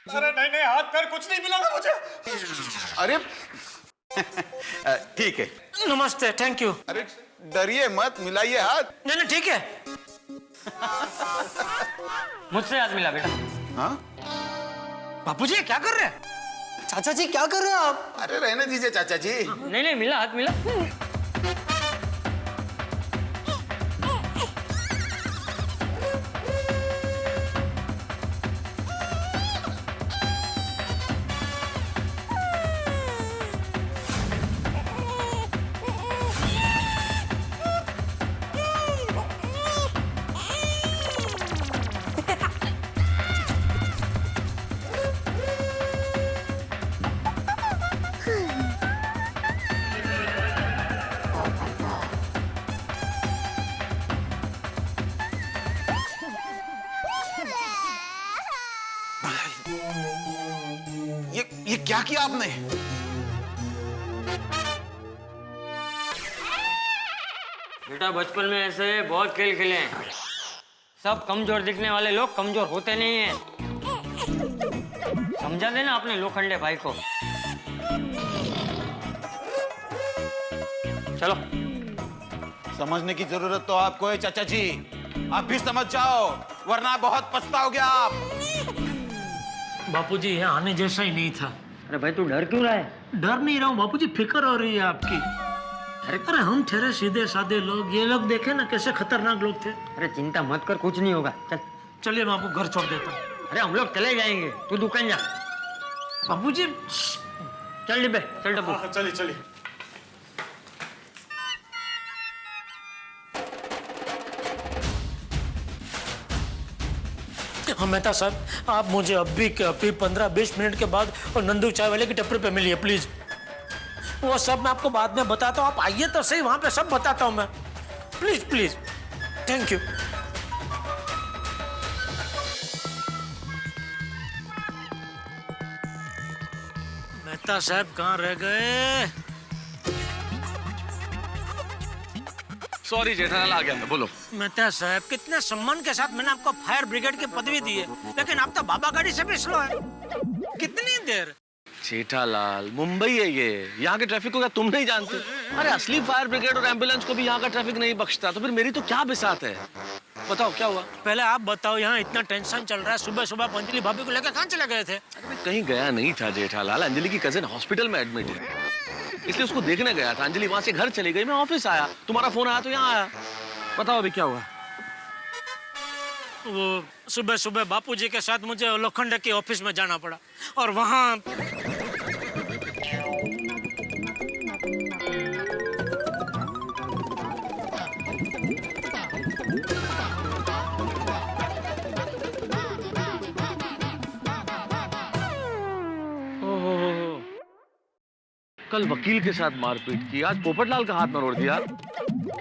अरे नहीं नहीं, हाथ पैर कुछ नहीं मिला ना मुझे। अरे ठीक है। नमस्ते, थैंक यू। अरे डरिए मत, मिलाइए हाथ। नहीं नहीं, ठीक है। मुझसे हाथ मिला बेटा। हाँ? बापूजी क्या कर रहे हैं? चाचा जी क्या कर रहे हैं आप? अरे रहने दीजिए चाचा जी। नहीं नहीं, मिला, हाथ मिला। ये क्या किया आपने? बेटा बचपन में ऐसे बहुत खेल खेले हैं। सब कमजोर दिखने वाले लोग कमजोर होते नहीं हैं। समझा देना अपने लोखंडे भाई को। चलो। समझने की जरूरत तो आपको है चाचा जी। आप भी समझ जाओ, वरना बहुत पछताओगे आप। बापूजी यहाँ आने जैसा ही नहीं था। अरे भाई तू डर क्यों रहा है? डर नहीं रहा हूँ बापूजी, फिक्र हो रही है आपकी। अरे हम ठहरे सीधे साधे लोग, ये लोग देखे ना कैसे खतरनाक लोग थे। अरे चिंता मत कर, कुछ नहीं होगा। चल चलिए, मैं आपको घर छोड़ देता हूँ। अरे हम लोग चले जाएंगे, तू दुकान जा। बापूजी चल डिब्बे, चल डब्बू। चलिए चलिए। हाँ मेहता साहब, आप मुझे अभी 15-20 मिनट के बाद और नंदू चाय वाले की टपरी पे मिलिए प्लीज। वो सब मैं आपको बाद में बताता हूँ, आप आइए तो सही, वहां पे सब बताता हूँ मैं। Please please, thank you. Mehta साहब कहाँ रह गए? सॉरी जेठालाल, आ गया मैं, बोलो। मेहता साहब, कितने सम्मान के साथ मैंने आपको फायर ब्रिगेड की पदवी दी है, लेकिन आप तो बाबा गाड़ी से भी स्लो है। कितनी देर? जेठालाल, मुंबई है ये, यहाँ के ट्रैफिक को क्या तुम नहीं जानते? अरे असली फायर ब्रिगेड और एम्बुलेंस को भी यहाँ का ट्रैफिक नहीं बख्शता, तो फिर मेरी तो क्या बिसात है? बताओ क्या हुआ? पहले आप बताओ, यहाँ इतना टेंशन चल रहा है, सुबह सुबह अंजलि भाभी को लेकर कहाँ चले गए थे? अरे मैं कहीं गया नहीं था जेठालाल, अंजलि की कजिन हॉस्पिटल में एडमिट है, इसलिए उसको देखने गया था। अंजलि वहां से घर चली गई, मैं ऑफिस आया, तुम्हारा फोन आया तो यहाँ आया। बताओ अभी क्या हुआ? वो सुबह सुबह बापूजी के साथ मुझे लोखंडे के ऑफिस में जाना पड़ा और वहाँ कल वकील के साथ मारपीट की, आज पोपटलाल का हाथ मरोड़ दिया।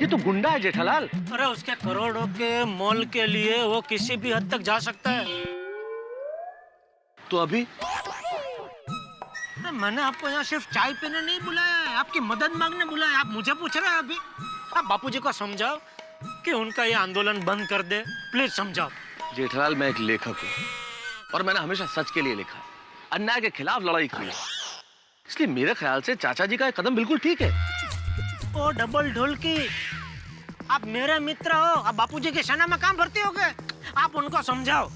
ये तो गुंडा है जेठालाल। अरे उसके करोड़ों के मोल के लिए वो किसी भी हद तक जा सकता है। तो अभी मैंने आपको यहाँ सिर्फ चाय पीने नहीं बुलाया है, आपकी मदद मांगने बुलाया है। आप मुझे पूछ रहे हैं अभी? आप बापूजी को समझाओ कि उनका ये आंदोलन बंद कर दे, प्लीज समझाओ। जेठालाल, मैं एक लेखक हूँ, और मैंने हमेशा सच के लिए लिखा है, अन्याय के खिलाफ लड़ाई की है। इसलिए मेरे ख्याल से चाचा जी का एक कदम बिल्कुल ठीक है। ओ डबल ढोलकी, आप मेरे मित्र हो, आप बापूजी के सेना में काम भर्ती हो गए, आप उनको समझाओ।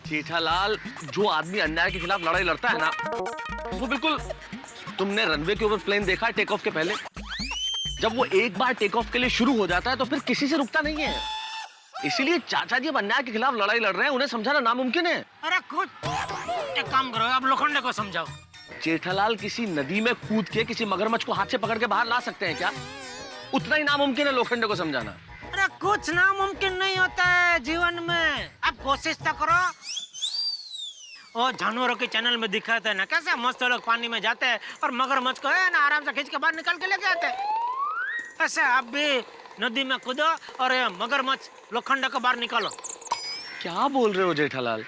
जेठालाल, जो आदमी अन्याय के खिलाफ लड़ाई लड़ता है ना, वो बिल्कुल, तुमने रनवे के ऊपर प्लेन देखा है टेक ऑफ के पहले? जब वो एक बार टेक ऑफ के लिए शुरू हो जाता है तो फिर किसी से रुकता नहीं है। इसीलिए चाचा जी अब अन्याय के खिलाफ लड़ाई लड़ रहे हैं, उन्हें समझाना नामुमकिन है। अरे खुद एक काम करो, आप लोखंडे को समझाओ। जेठालाल, किसी नदी में कूद के किसी मगरमच्छ को हाथ से पकड़ के बाहर ला सकते हैं क्या? उतना ही नामुमकिन है लोखंडे को समझाना। अरे कुछ नामुमकिन नहीं होता है जीवन में, आप कोशिश तो करो। वो जानवरों के चैनल में दिखाते हैं ना, कैसे मस्त लोग पानी में जाते हैं और मगरमच्छ को है ना आराम से खींच के बाहर निकाल के लेके आते हैं। ऐसे आप भी नदी में कूदो और ये मगरमच्छ लोखंडे को बाहर निकालो। क्या बोल रहे हो जेठालाल?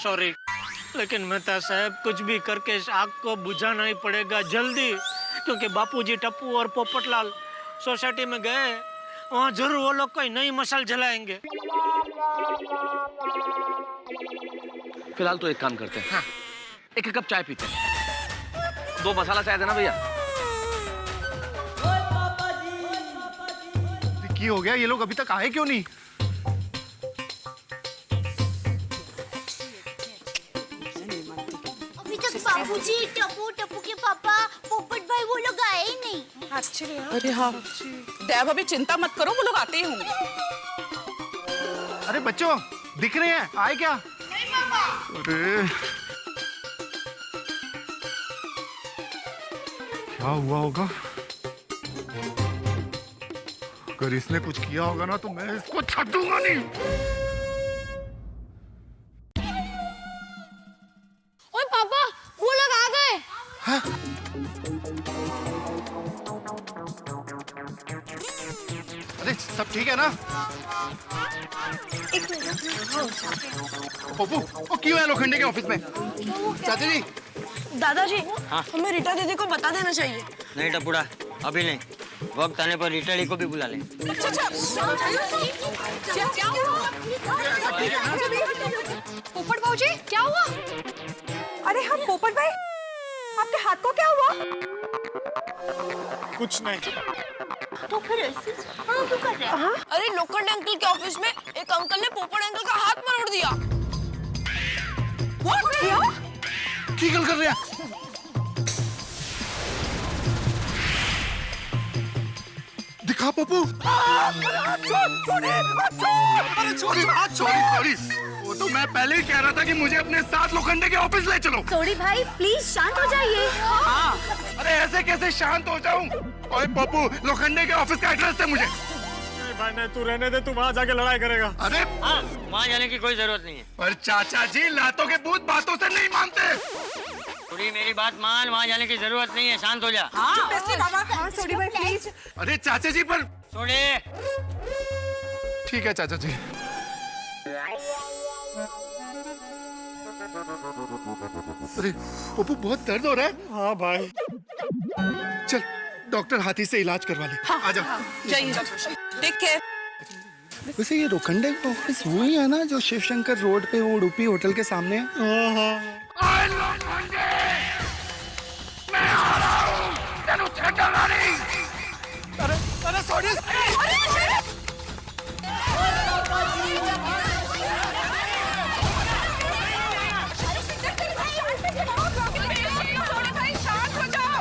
सॉरी, लेकिन मेहता साहब कुछ भी करके इस आग को बुझाना ही पड़ेगा जल्दी, क्योंकि बापूजी, टप्पू और पोपटलाल सोसाइटी में गए, वहाँ जरूर वो लोग कोई नई मशाल जलाएंगे। फिलहाल तो एक काम करते हैं, हाँ, एक कप चाय पीते हैं। 2 मसाला चाय देना भैया। की हो गया, ये लोग अभी तक आए क्यों नहीं? अभी तक बाबूजी, टप्पू के पापा, पोपट भाई वो लोग आए ही नहीं। अरे हाँ, देव अभी चिंता मत करो, वो लोग आते ही होंगे। अरे बच्चों, दिख रहे हैं, आए क्या? अरे क्या हुआ होगा? अगर इसने कुछ किया होगा ना तो मैं इसको छोड़ दूंगा नहीं। ओए पापा, वो लोग आ गए। हाँ? अरे सब ठीक है ना? पप्पू, वो क्यों है लोखंडे के ऑफिस में? चाचा जी। दादाजी, हाँ? हमें रीटा दीदी को बता देना चाहिए। नहीं टपुड़ा, अभी नहीं, वक्त आने पर रिटायरी को भी बुला ले। पोपट भाऊजी, क्या हुआ? अरे हाँ पोपट भाई, आपके हाथ को क्या हुआ? कुछ नहीं। तो फिर ऐसे क्यों कर रहे हैं? अरे लोखंडे अंकल के ऑफिस में एक अंकल ने पोपट अंकल का हाथ मरोड़ दिया। की गल कर रहे हैं? दिखा पप्पू। सॉरी, वो तो मैं पहले ही कह रहा था कि मुझे अपने साथ लोखंडे के ऑफिस ले चलो। सॉरी भाई, प्लीज शांत हो जाइए। हाँ, अरे ऐसे कैसे शांत हो जाऊं? ओए पप्पू, लोखंडे के ऑफिस का एड्रेस है मुझे। भाई नहीं, तू रहने दे, तू वहाँ जाके लड़ाई करेगा। अरे हाँ, वहाँ जाने की कोई जरूरत नहीं है। पर चाचा जी, लातों के भूत बातों से नहीं मानते। पूरी मेरी बात मान, वहाँ जाने की जरूरत नहीं है, शांत हो जा। हाँ सॉरी भाई प्लीज। अरे चाचा जी पर छोड़े। ठीक है चाचा जी। अरे पप्पू, बहुत दर्द हो रहा है। हाँ भाई। चल डॉक्टर हाथी से इलाज करवा ले। हाँ, आ जाओ। जाइए, टेक केयर। वैसे ये लोखंडे का ऑफिस वही है ना जो शिव शंकर रोड पे वो उडुपी होटल के सामने है? मैं आ रहा हूँ, तेनू छड्डा नहीं। अरे सॉरी।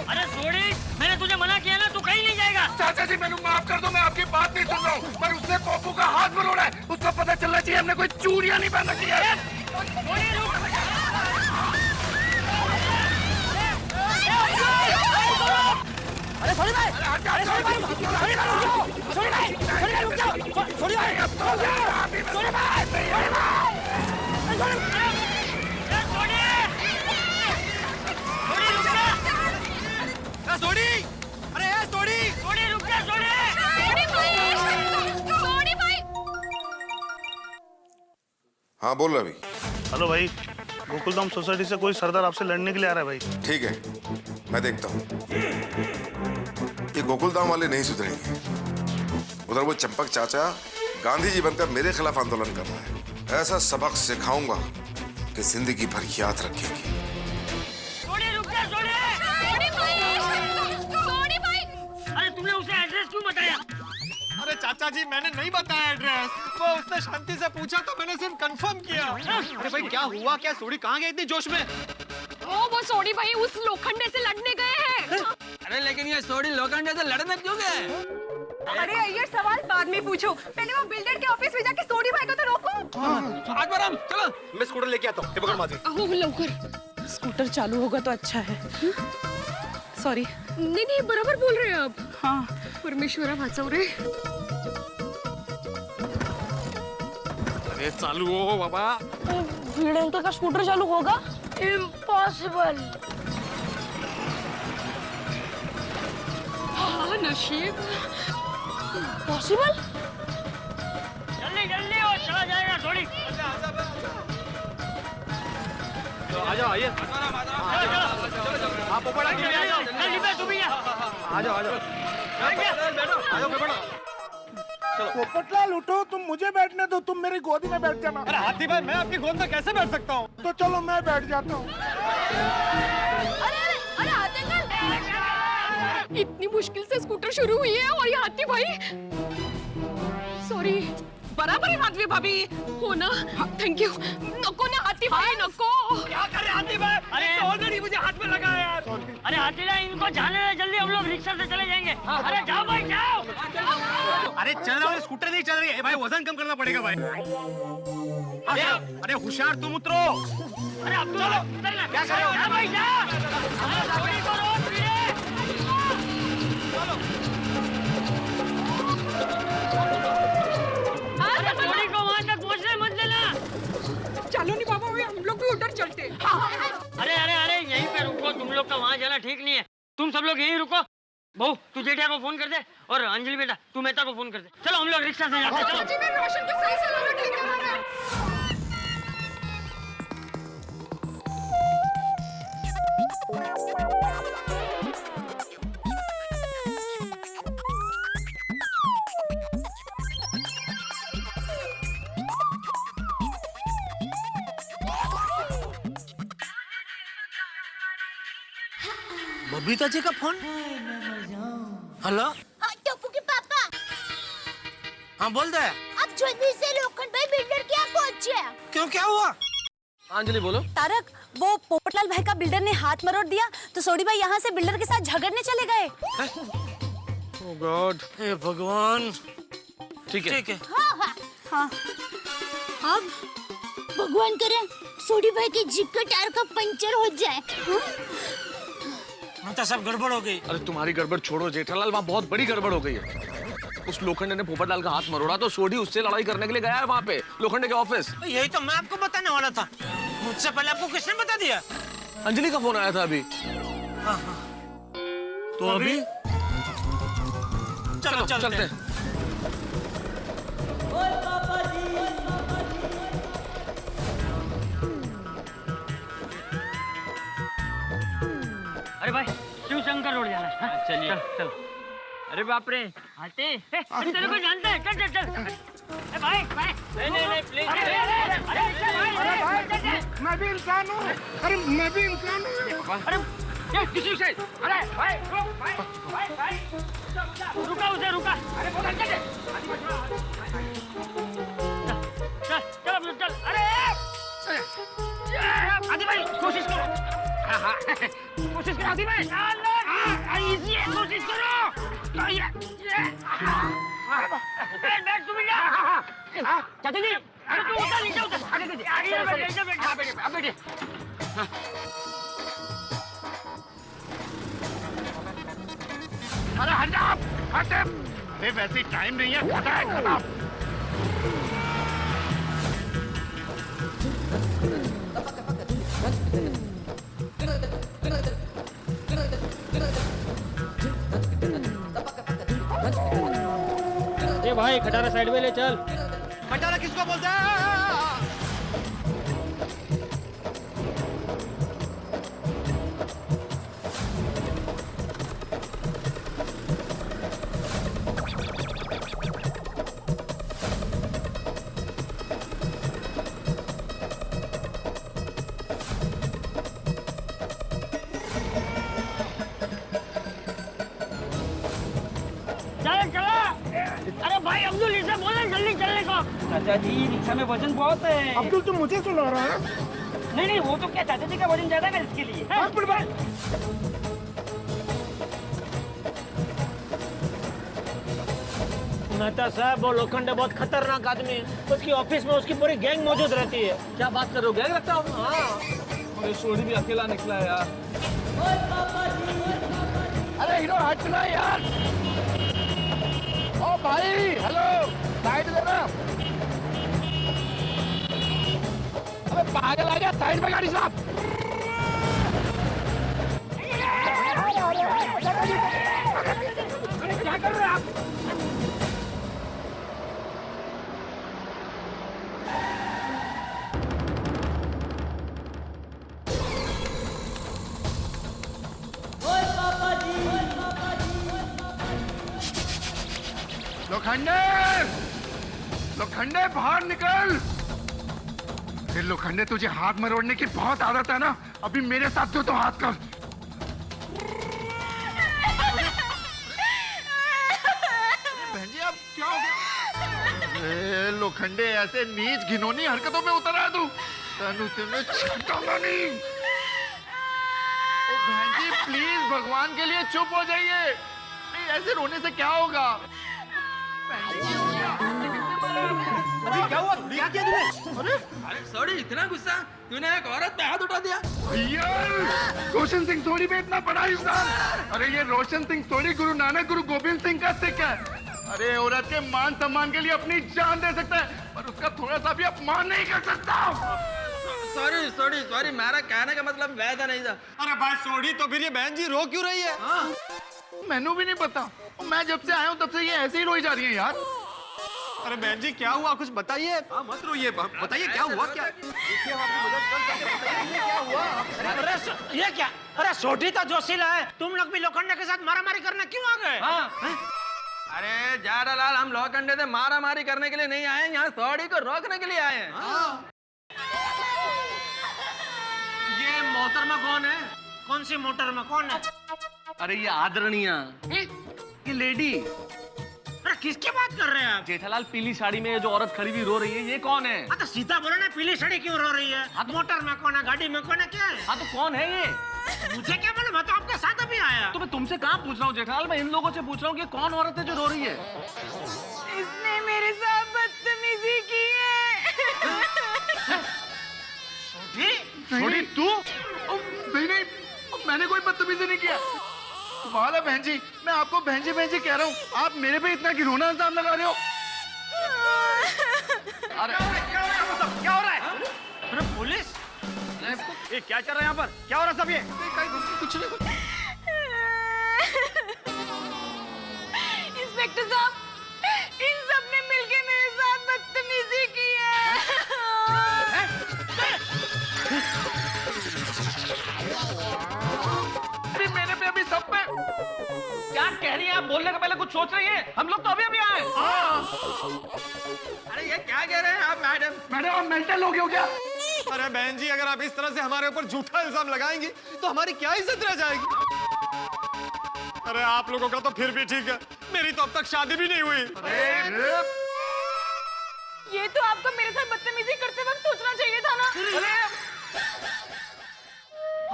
अरे छोड़ी, मैंने तुझे मना किया ना, तू कहीं नहीं जाएगा। चाचा जी, मैंने माफ कर दो, मैं आपकी बात नहीं सुन रहा हूँ, पर उसने पप्पू का हाथ मरोड़ा है। उसको पता चलना चाहिए हमने कोई चूड़ियां नहीं पहन रखी है। अरे सॉरी भाई, अरे सॉरी भाई, सॉरी भाई, सॉरी भाई, सॉरी भाई, रुक जाओ, सॉरी भाई, सॉरी भाई, हाँ बोल रहा अभी। हेलो भाई, गोकुलधाम सोसाइटी से कोई सरदार आपसे लड़ने के लिए आ रहा है भाई। ठीक है, मैं देखता हूँ। ये गोकुलधाम वाले नहीं सुधरेंगे। उधर वो चंपक चाचा गांधी जी बनकर मेरे खिलाफ आंदोलन कर रहा है। ऐसा सबक सिखाऊंगा कि जिंदगी भर याद रखेगी। अरे तुमने उसे एड्रेस क्यों बताया? अरे चाचा जी मैंने नहीं बताया एड्रेस, वो उसने शांति से पूछा तो मैंने सिर्फ कंफर्म किया। अरे भाई क्या हुआ, क्या सोडी कहाँ गई इतनी जोश में? वो सोडी भाई उस लोखंडे से लड़ने गए हैं। अरे लेकिन ये सोडी लोखंडे से लड़ने क्यों गए? अरे ये सवाल बाद में पूछो, पहले वो बिल्डर के ऑफिस में जाके सोडी भाई को तो रोको। आत्माराम चलो, मैं स्कूटर लेके आता हूँ। हे पकड़ माजी। आओ लवकर। स्कूटर चालू होगा तो अच्छा है। सॉरी। नहीं बराबर बोल रहे हैं आप। हाँ परमेश्वरा वाचवरे। अरे चालू हो बाबा। भीड़ अंकल का स्कूटर चालू होगा? इम्पॉसिबल। हाँ नशीब। पॉसिबल? जल्दी और चला जाएगा थोड़ी। तो आ जाओ, आइए। आप पोपट आके आ जाओ। जल्दी पे तुम भी आ जाओ। आ जाओ पोपट। पोपटलाल उठो, तुम मुझे बैठने दो, तुम मेरी गोदी में बैठ जाना। अरे हाथी भाई मैं आपकी गोद में कैसे बैठ सकता हूँ? तो चलो मैं बैठ जाता हूँ। अरे हाथी अंकल, इतनी मुश्किल से स्कूटर शुरू हुई है और ये हाथी भाई। सॉरी। बराबर है माधवी भाभी। हो ना, थैंक यू। नको ना हाथी भाई, नको। क्या करे हाथी भाई? अरे ऑलरेडी मुझे हाथ में लगा है यार। अरे हाथी ना इनको जाने दे, जल्दी हम लोग रिक्शा से चले जाएंगे। अरे जाओ भाई जाओ। अरे चल रहा है, स्कूटर नहीं चल रही है भाई, वजन कम करना पड़ेगा भाई। अरे होशियार तुम उतरो। अरे अब चलो क्या करो भाई जाओ। अरे थोड़ी को रोक धीरे। अरे थोड़ी को वहां तक पहुंचने मत देना। चलो नहीं बाबा, हम लोग भी उधर चलते। अरे यहीं पे रुको, तुम लोग का वहां जाना ठीक नहीं है। तुम सब लोग यहीं रुको। बहू तू जेठिया को फोन कर दे और अंजलि बेटा तू मेहता को फोन कर दे। चलो हम लोग रिक्शा से जाते हैं। चलो। रोशन को सही सलामत लेके आना है। बबीता जी का फोन। हेलो। हाँ टप्पू के पापा। हाँ बोल दे। अब जल्दी से लोखंड भाई बिल्डर के यहाँ पहुँचे। क्यों, क्या हुआ? अंजलि बोलो। तारक, वो पोपटलाल भाई का बिल्डर ने हाथ मरोड़ दिया तो सोडी भाई यहाँ से बिल्डर के साथ झगड़ने चले गए। ओह गॉड। हे भगवान। ठीक है। हाँ। अब भगवान करे सोडी भाई की जीप का टायर का पंचर हो जाए। तो सब गड़बड़ हो गई। अरे तुम्हारी गड़बड़ छोड़ो जेठालाल, वहाँ बहुत बड़ी गड़बड़ हो गई है। उस लोखंडे ने पोपटलाल का हाथ मरोड़ा तो सोडी उससे लड़ाई करने के लिए गया है वहाँ पे लोखंडे के ऑफिस। यही तो मैं आपको बताने वाला था, मुझसे पहले आपको किसने बता दिया? अंजलि का फोन आया था अभी। तो अभी चलो चलते हैं। अरे भाई शिव शंकर रोड जाना है। चलिए चल। अरे बाप रे हाथी, तेरे को जानते हैं? चल। भाई नहीं प्लीज। अरे मैं भी इंसान हूँ। अरे मैं भी इंसान हूँ। अरे किसी से अरे भाई रुका उसे रुका। अरे चल। अरे आदि भाई कोशिश करो। कोशिश करो आदि भाई। कोशिश करो। बैठ तुम चाचा जी। अरे तू उतर नीचे उतर। बैठे। अरे हट। अरे वैसे टाइम नहीं है, खत्म। ये भाई खटारा साइड में ले चल। खटारा किसको बोलते हैं? चाचा जी रिक्शा में वजन बहुत है। अब्दुल तुम मुझे सुना रहा है? नहीं नहीं, वो तो क्या चाचा जी का वजन ज्यादा है इसके लिए। मेहता साहब, वो लोखंडे बहुत खतरनाक आदमी है। उसकी ऑफिस में उसकी पूरी गैंग मौजूद रहती है। क्या बात कर रहे हो, गैंग लगता हो? हाँ। अरे सोनी भी अकेला निकला है यार। अरे हीरो हट ना यार। ओ भाई हेलो, साइड देना। अबे पागल आ गया, साइड में गाड़ी साहब। क्या कर रहे हैं आप? लोखंडे, लोखंडे बाहर निकल। फिर लोखंडे, तुझे हाथ मरोड़ने की बहुत आदत है ना, अभी मेरे साथ जो तो हाथ कर। बहन जी अब क्या हो गया? लोखंडे, ऐसे नीच घिनौनी हरकतों में उतर आया तू। तनु तुम्हें छूटूंगा नहीं। ओ बहन जी प्लीज भगवान के लिए चुप हो जाइए। नहीं ऐसे रोने से क्या होगा? अभी क्या हुआ? क्या किया तूने? अरे सॉरी, इतना गुस्सा? तूने एक औरत पे हाथ उठा दिया। यार रोशन सिंह सोनी में इतना बड़ा इंसान। अरे ये रोशन सिंह सोनी गुरु नानक गुरु गोविंद सिंह का सिख है। अरे औरत के मान सम्मान के लिए अपनी जान दे सकता है, पर उसका थोड़ा सा भी अपमान नहीं कर सकता। सॉरी सॉरी सॉरी, मेरा कहने का मतलब वैसा नहीं था। अरे भाई सॉरी, तो फिर ये बहन जी रो क्यों रही है? मैनू भी नहीं पता, मैं जब से आया हूँ तब से ये ऐसे ही रोई जा रही है यार। अरे बहन जी क्या हुआ, कुछ बताइए। मत रोइए, बताइए क्या हुआ? क्या अरे ये क्या? अरे सोटी तो जोशीला है, तुम लोग भी लोखंडे के साथ मारामारी करने क्यों आ गए? अरे जाडालाल, हम लोखंडे से मारा मारी करने के लिए नहीं आए, यहाँ सॉरी को रोकने के लिए आए हैं। ये मोहतरमा कौन है? कौन सी मोटरमा कौन है? अरे ये आदरणीय, ये लेडी। अरे किसकी बात कर रहे हैं आप? जेठालाल, पीली साड़ी में जो औरत खड़ी हुई रो रही है, ये कौन है? हाँ तो सीधा बोलो ना, पीली साड़ी क्यों रो रही है? हाँ मोटर में कौन है, गाड़ी में कौन है, क्या है? हाँ तो कौन है ये? मुझे क्या मालूम, मैं तो आपके साथ अभी आया। तो मैं तुमसे कहाँ पूछ रहा हूँ जेठालाल, मैं इन लोगों से पूछ रहा हूँ कि कौन औरत है जो रो रही है? इसने मेरे साथ बदतमीजी की है। नहीं तू? नहीं नहीं, मैंने कोई बदतमीजी नहीं किया। कमाल है बहन जी, मैं आपको बहन जी कह रहा हूँ, आप मेरे पे इतना घिनौना इल्जाम लगा रहे हो। अरे क्या हो रहा है? अरे पुलिस, ये क्या चल रहा है यहाँ पर? क्या हो रहा है सब ये? कुछ नहीं। इंस्पेक्टर साहब, इन सब ने मिलके मेरे साथ बदतमीजी की है। मेरे पे अभी सब पे क्या कह रही है आप? बोलने का पहले कुछ सोच रही है? हम लोग तो अभी अभी आए। अरे ये क्या कह रहे हैं आप मैडम? मैडम आप मेंटल हो गए हो क्या? अरे बहन जी, अगर आप इस तरह से हमारे ऊपर झूठा इल्जाम लगाएंगी तो हमारी क्या इज्जत रह जाएगी? अरे आप लोगों का तो फिर भी ठीक है, मेरी तो अब तक शादी भी नहीं हुई। ये तो आपको मेरे साथ बदतमीजी करते वक्त सोचना चाहिए था ना।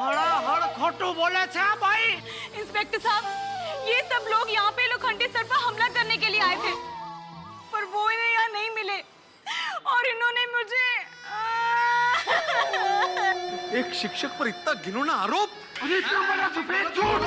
हड़ खोटू बोले थे भाई। इंस्पेक्टर साहब, ये सब लोग यहाँ पे लोखंडे सर पर हमला करने के लिए आए थे, पर वो इन्हें यहाँ नहीं मिले और इन्होंने मुझे एक शिक्षक पर इतना घिनौना आरोप? अरे इतना बड़ा सफेद झूठ!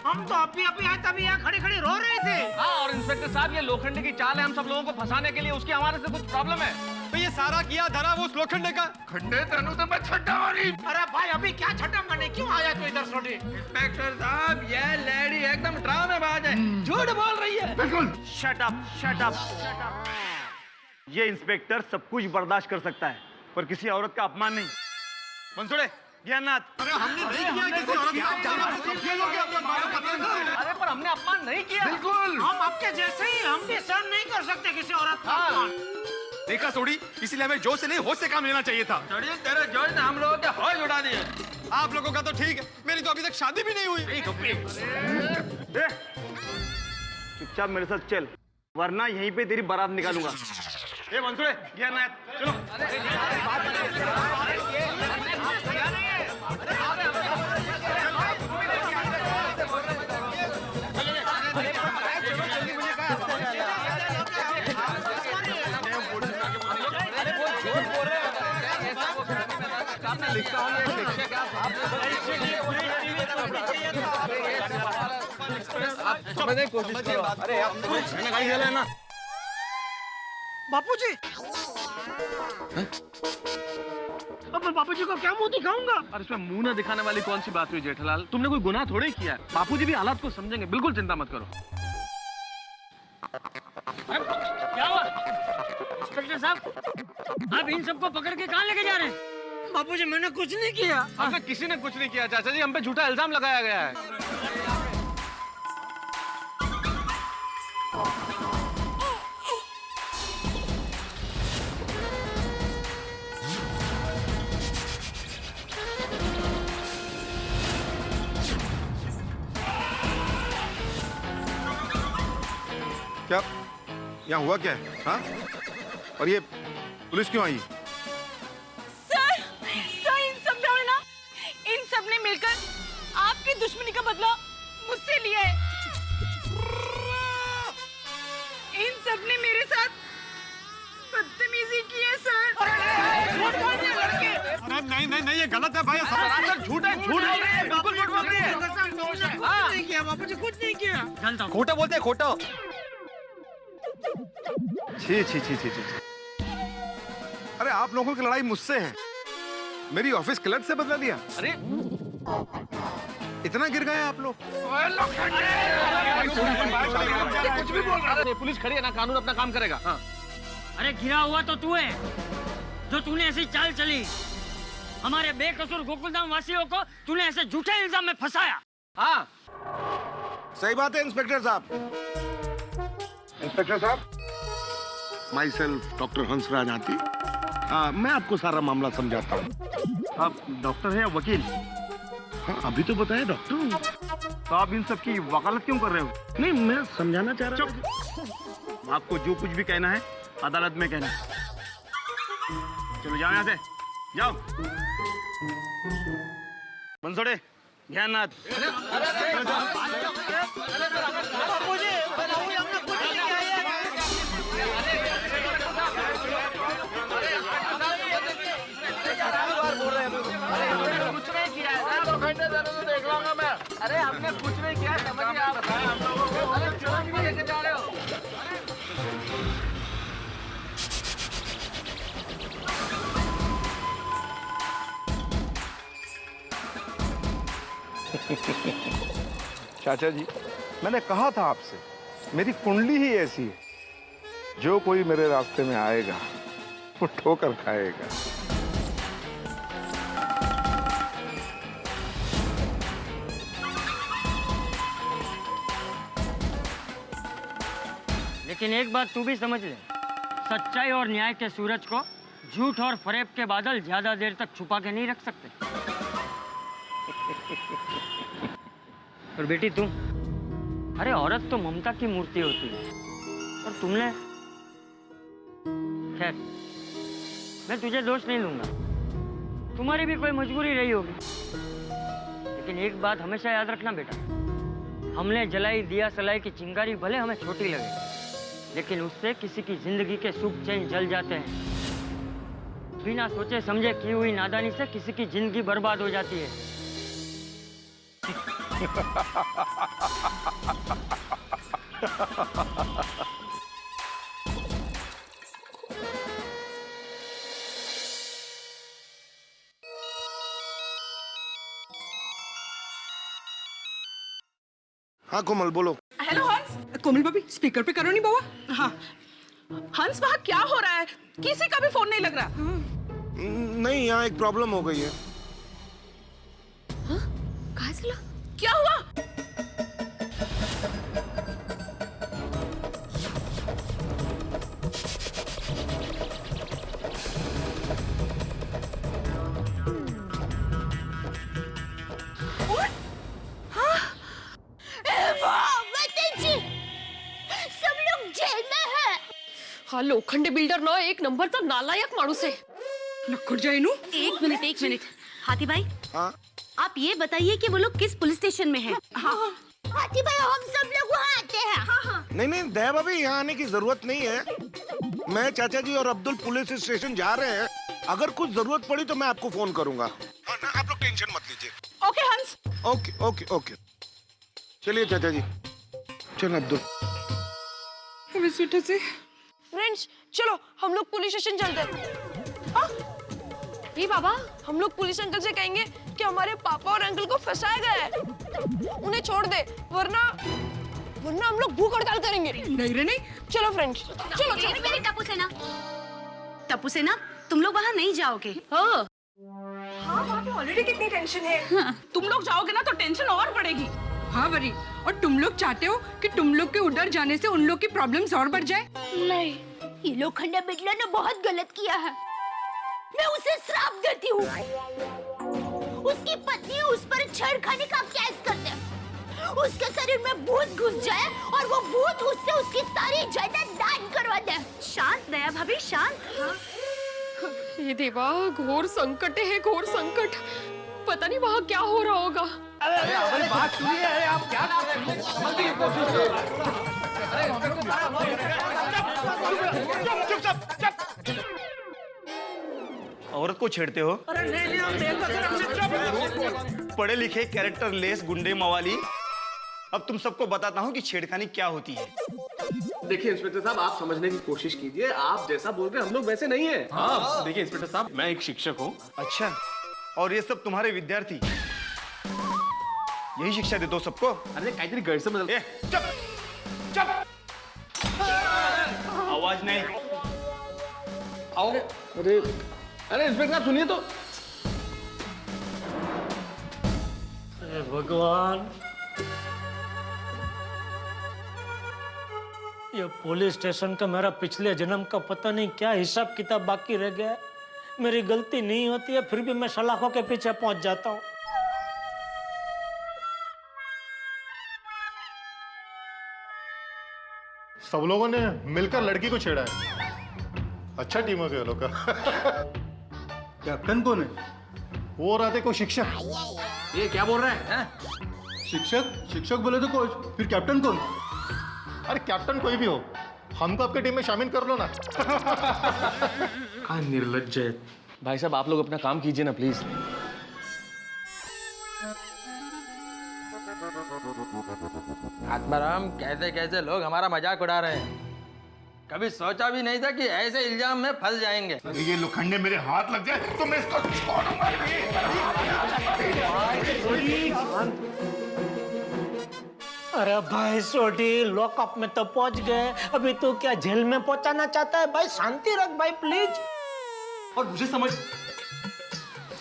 हम तो अभी अभी तभी यहाँ खड़ी खड़ी रो रहे थे। हाँ, और इंस्पेक्टर साहब, ये लोखंडे की चाल है हम सब लोगों को फंसाने के लिए, उसकी हमारे से कुछ प्रॉब्लम है। तो ये सारा किया धरा वो उस लोखंडे का? खंडे तनु तो मैं छड्डा मारी। अरे भाई अभी क्या छठा मारने क्यों आया तू इधर? सोटी इंस्पेक्टर साहब, ये लेडी एकदम ड्रामेबाज है, झूठ बोल रही है। बिल्कुल। Shut up, shut up, shut up. ये इंस्पेक्टर सब कुछ बर्दाश्त कर सकता है, पर किसी औरत का अपमान नहीं। मंसूड़े, ज्ञाननाथ, अरे हमने नहीं किया किसी औरत का अपमान। अरे पर हमने अपमान नहीं किया। बिल्कुल। हम आपके जैसे ही, हम भी सहन नहीं कर सकते किसी औरत का अपमान। देखा सोड़ी, इसीलिए हमें जोश से नहीं होश से काम लेना चाहिए था। तेरे जोश ने हम लोगों के होश उड़ा दिए। आप लोगों का तो ठीक है, मेरी तो अभी तक शादी भी नहीं हुई। चुपचाप मेरे साथ चल, वरना यहीं पे तेरी बारात निकालूंगा। ए मनसुरे ये ना चलो समझने की कोशिश करो। अरे यार मैंने गाड़ी चला है ना। बापूजी, अब मैं बापूजी को क्या मुंह दिखाऊंगा? और इसमें मुंह न दिखाने वाली कौन सी बात हुई जेठालाल? तुमने कोई गुनाह थोड़ी किया है। बापूजी भी हालात को समझेंगे, बिल्कुल चिंता मत करो। क्या हुआ इंस्पेक्टर साहब, आप इन सबको पकड़ के कहाँ लेके जा रहे हैं? बापूजी मैंने कुछ नहीं किया। हमें किसी ने कुछ नहीं किया चाचा जी, हम पे झूठा इल्जाम लगाया गया है। क्या यहाँ हुआ क्या है? हाँ? और ये पुलिस क्यों आई? सर इन सब ने ना, इन सब ने मिलकर आपकी दुश्मनी का बदला मुझसे लिया है। इन सब ने मेरे साथ बदतमीजी की है सर। नहीं नहीं नहीं ये गलत है भाई, झूठ है, झूठ है, बिल्कुल झूठ बोल रही है। कुछ नहीं किया बापूजी, कुछ नहीं किया। खोटा बोलते हैं, खोटा। छी छी छी छी छी। अरे आप लोगों की लड़ाई मुझसे है, मेरी ऑफिस क्लर्क से बदला लिया। अरे इतना गिर गए आप लोग। कुछ भी बोल रहा है। पुलिस खड़ी है ना, कानून अपना काम करेगा। हाँ। अरे गिरा हुआ तो तू है, जो तूने ऐसी चाल चली, हमारे बेकसूर गोकुलधाम वासियों को तूने ऐसे झूठे इल्जाम में फंसाया। हाँ सही बात है इंस्पेक्टर साहब। इंस्पेक्टर साहब, माई सेल्फ डॉक्टर हंसराज हाथी। मैं आपको सारा मामला समझाता हूँ। आप डॉक्टर हैं या वकील? हाँ, अभी तो बताया डॉक्टर हूँ। तो आप इन सब की वकालत क्यों कर रहे हो? नहीं, मैं समझाना चाह रहा हूँ। आपको जो कुछ भी कहना है अदालत में कहना है। चलो जाओ यहाँ से, जाओ। मनसोड़े, ध्याननाथ। कुछ नहीं किया, 2 घंटे तो देख लूंगा मैं। अरे हमने कुछ नहीं किया, समझिए आप। बताएं हम लोगों को। अरे क्यों नहीं लेके जा रहे हो? चाचा जी, मैंने कहा था आपसे, मेरी कुंडली ही ऐसी है, जो कोई मेरे रास्ते में आएगा वो ठोकर खाएगा। लेकिन एक बात तू भी समझ ले, सच्चाई और न्याय के सूरज को झूठ और फरेब के बादल ज्यादा देर तक छुपा के नहीं रख सकते। और बेटी तुम, अरे औरत तो ममता की मूर्ति होती है, और तुमने, खैर मैं तुझे दोष नहीं लूंगा, तुम्हारी भी कोई मजबूरी रही होगी। लेकिन एक बात हमेशा याद रखना बेटा, हमने जलाई दिया सलाई की चिंगारी भले हमें छोटी लगे, लेकिन उससे किसी की जिंदगी के सुख चैन जल जाते हैं। बिना सोचे समझे की हुई नादानी से किसी की जिंदगी बर्बाद हो जाती है। हाँ कोमल बोलो। हेलो हंस। कोमल भाभी स्पीकर पे करो नहीं बाबा। हाँ हंस, वहाँ क्या हो रहा है? किसी का भी फोन नहीं लग रहा। नहीं, यहाँ एक प्रॉब्लम हो गई है। हाँ? कहाँ से ला? क्या हुआ? हा लोखंडे बिल्डर ना एक नंबरचा नालायक माणूस आहे. एक मिनट हाथी भाई, हाँ? आप ये बताइए कि वो लोग किस पुलिस स्टेशन में हैं? हाँ। हाथी भाई, हम सब लोग वहाँ आते हैं. हाँ. नहीं दया भाभी, यहाँ आने की जरूरत नहीं है. मैं, चाचा जी और अब्दुल पुलिस स्टेशन जा रहे हैं. अगर कुछ जरूरत पड़ी तो मैं आपको फोन करूंगा. आप लोग टेंशन मत लीजिए. ओके हंस. ओके. चलिए चाचा जी. चल अब्दुल. फ्रेंड्स चलो हम लोग पुलिस स्टेशन चलते हैं. ये बाबा, हम लोग पुलिस अंकल से कहेंगे कि हमारे पापा और अंकल को फंसाया गया है. उन्हें छोड़ दे, वरना हम लोग भूख हड़ताल करेंगे. नहीं. चलो फ्रेंड्स, चलो. मेरी टप्पू सेना, तुम लोग वहाँ नहीं जाओगे. हाँ वहाँ पे ऑलरेडी कितनी टेंशन है. तुम लोग जाओगे ना तो टेंशन और बढ़ेगी. हाँ वरी, और तुम लोग चाहते हो कि तुम लोग के उधर जाने से उन लोग की प्रॉब्लम्स और बढ़ जाए. नहीं, ये लोखंडे बिल्डर ने बहुत गलत किया है. मैं उसे श्राप देती हूँ. उसकी पत्नी उस पर छेड़खानी का केस कर दे. उसके शरीर में भूत घुस जाए और वो भूत उससे उसकी सारी जायदाद दान करवा दे. शांत दया भाभी, शांत. ये देवा, घोर संकट है, घोर संकट. पता नहीं वहाँ क्या हो रहा होगा. अरे बात सुनिए. अरे आप क्या कर रहे हैं? औरत को छेड़ते हो? अरे नहीं हम देख पढ़े लिखे कैरेक्टर लेस गुंडे मवाली. अब तुम सबको बताता हूँ कि छेड़खानी क्या होती है. देखिए इंस्पेक्टर साहब, आप समझने की कोशिश कीजिए. आप जैसा बोल रहे हैं हम लोग वैसे नहीं है. हाँ देखिए इंस्पेक्टर साहब, मैं एक शिक्षक हूँ. अच्छा, और ये सब तुम्हारे विद्यार्थी यही शिक्षा देते हो सबको? अरे काहीतरी गैरसमज. चुप. आवाज नहीं. अरे इंस्पेक्टर साहब सुनिए तो. अरे भगवान, ये पुलिस स्टेशन का मेरा पिछले जन्म का पता नहीं क्या हिसाब किताब बाकी रह गया. मेरी गलती नहीं होती है, फिर भी मैं सलाखों के पीछे पहुंच जाता हूँ. सब लोगों ने मिलकर लड़की को छेड़ा है. अच्छा टीम हो गया लोग का. कैप्टन कौन है? वो रहते को शिक्षक. ये क्या बोल रहे हैं? शिक्षक बोले तो कोच, फिर कैप्टन कौन? अरे कैप्टन कोई भी हो, हमको आपके टीम में शामिल कर लो ना. क्या निर्लज्ज है. भाई साहब आप लोग अपना काम कीजिए ना प्लीज. आत्माराम, कैसे लोग हमारा मजाक उड़ा रहे हैं. कभी सोचा भी नहीं था कि ऐसे इल्जाम में फंस जाएंगे. ये लोखंडे मेरे हाथ लग जाए तो मैं इसको छोड़ूंगा. अरे भाई सोटी, लॉकअप में तो पहुंच गए, अभी तू क्या जेल में पहुंचाना चाहता है? भाई शांति रख भाई प्लीज. और मुझे समझ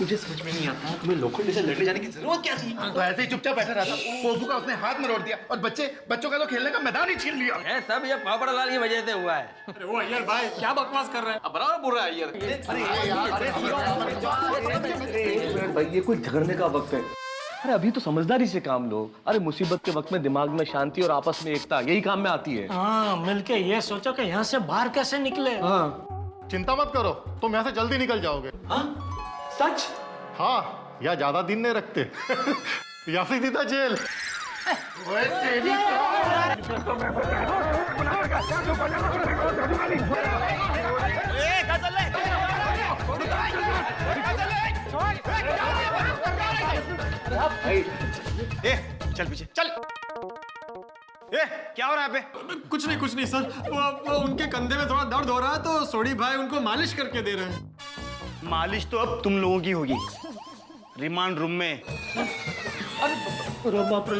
में नहीं आता तुम्हें लोखंडे से लड़ने जाने की जरूरत क्या थी. तो ऐसे ही चुपचाप बैठा रहा था. पोपू का उसने हाथ मरोड़ दिया और बच्चों का तो खेलने का मैदान ही छीन लिया. ये सब ये पोपटलाल की वजह से हुआ है. अरे वो अय्यर भाई क्या बकवास कर रहे हैं. अब बराबर बोल रहा है यार. अरे भाई ये कोई झगड़ने का वक्त है. अरे अभी तो समझदारी से काम लो. अरे मुसीबत के वक्त में दिमाग में शांति और आपस में एकता यही काम में आती है. हाँ, मिलके ये सोचो कि यहाँ से बाहर कैसे निकले. हाँ चिंता मत करो, तुम यहाँ से जल्दी निकल जाओगे. हाँ सच? हाँ, या ज्यादा दिन नहीं रखते. या फिर सीधा जेल. चल पीछे चल. क्या हो रहा है यहाँ पे? कुछ नहीं सर, वो उनके कंधे में थोड़ा दर्द हो रहा है तो सोडी भाई उनको मालिश करके दे रहे हैं. मालिश तो अब तुम लोगों की होगी रिमांड रूम में. अरे बाप रे.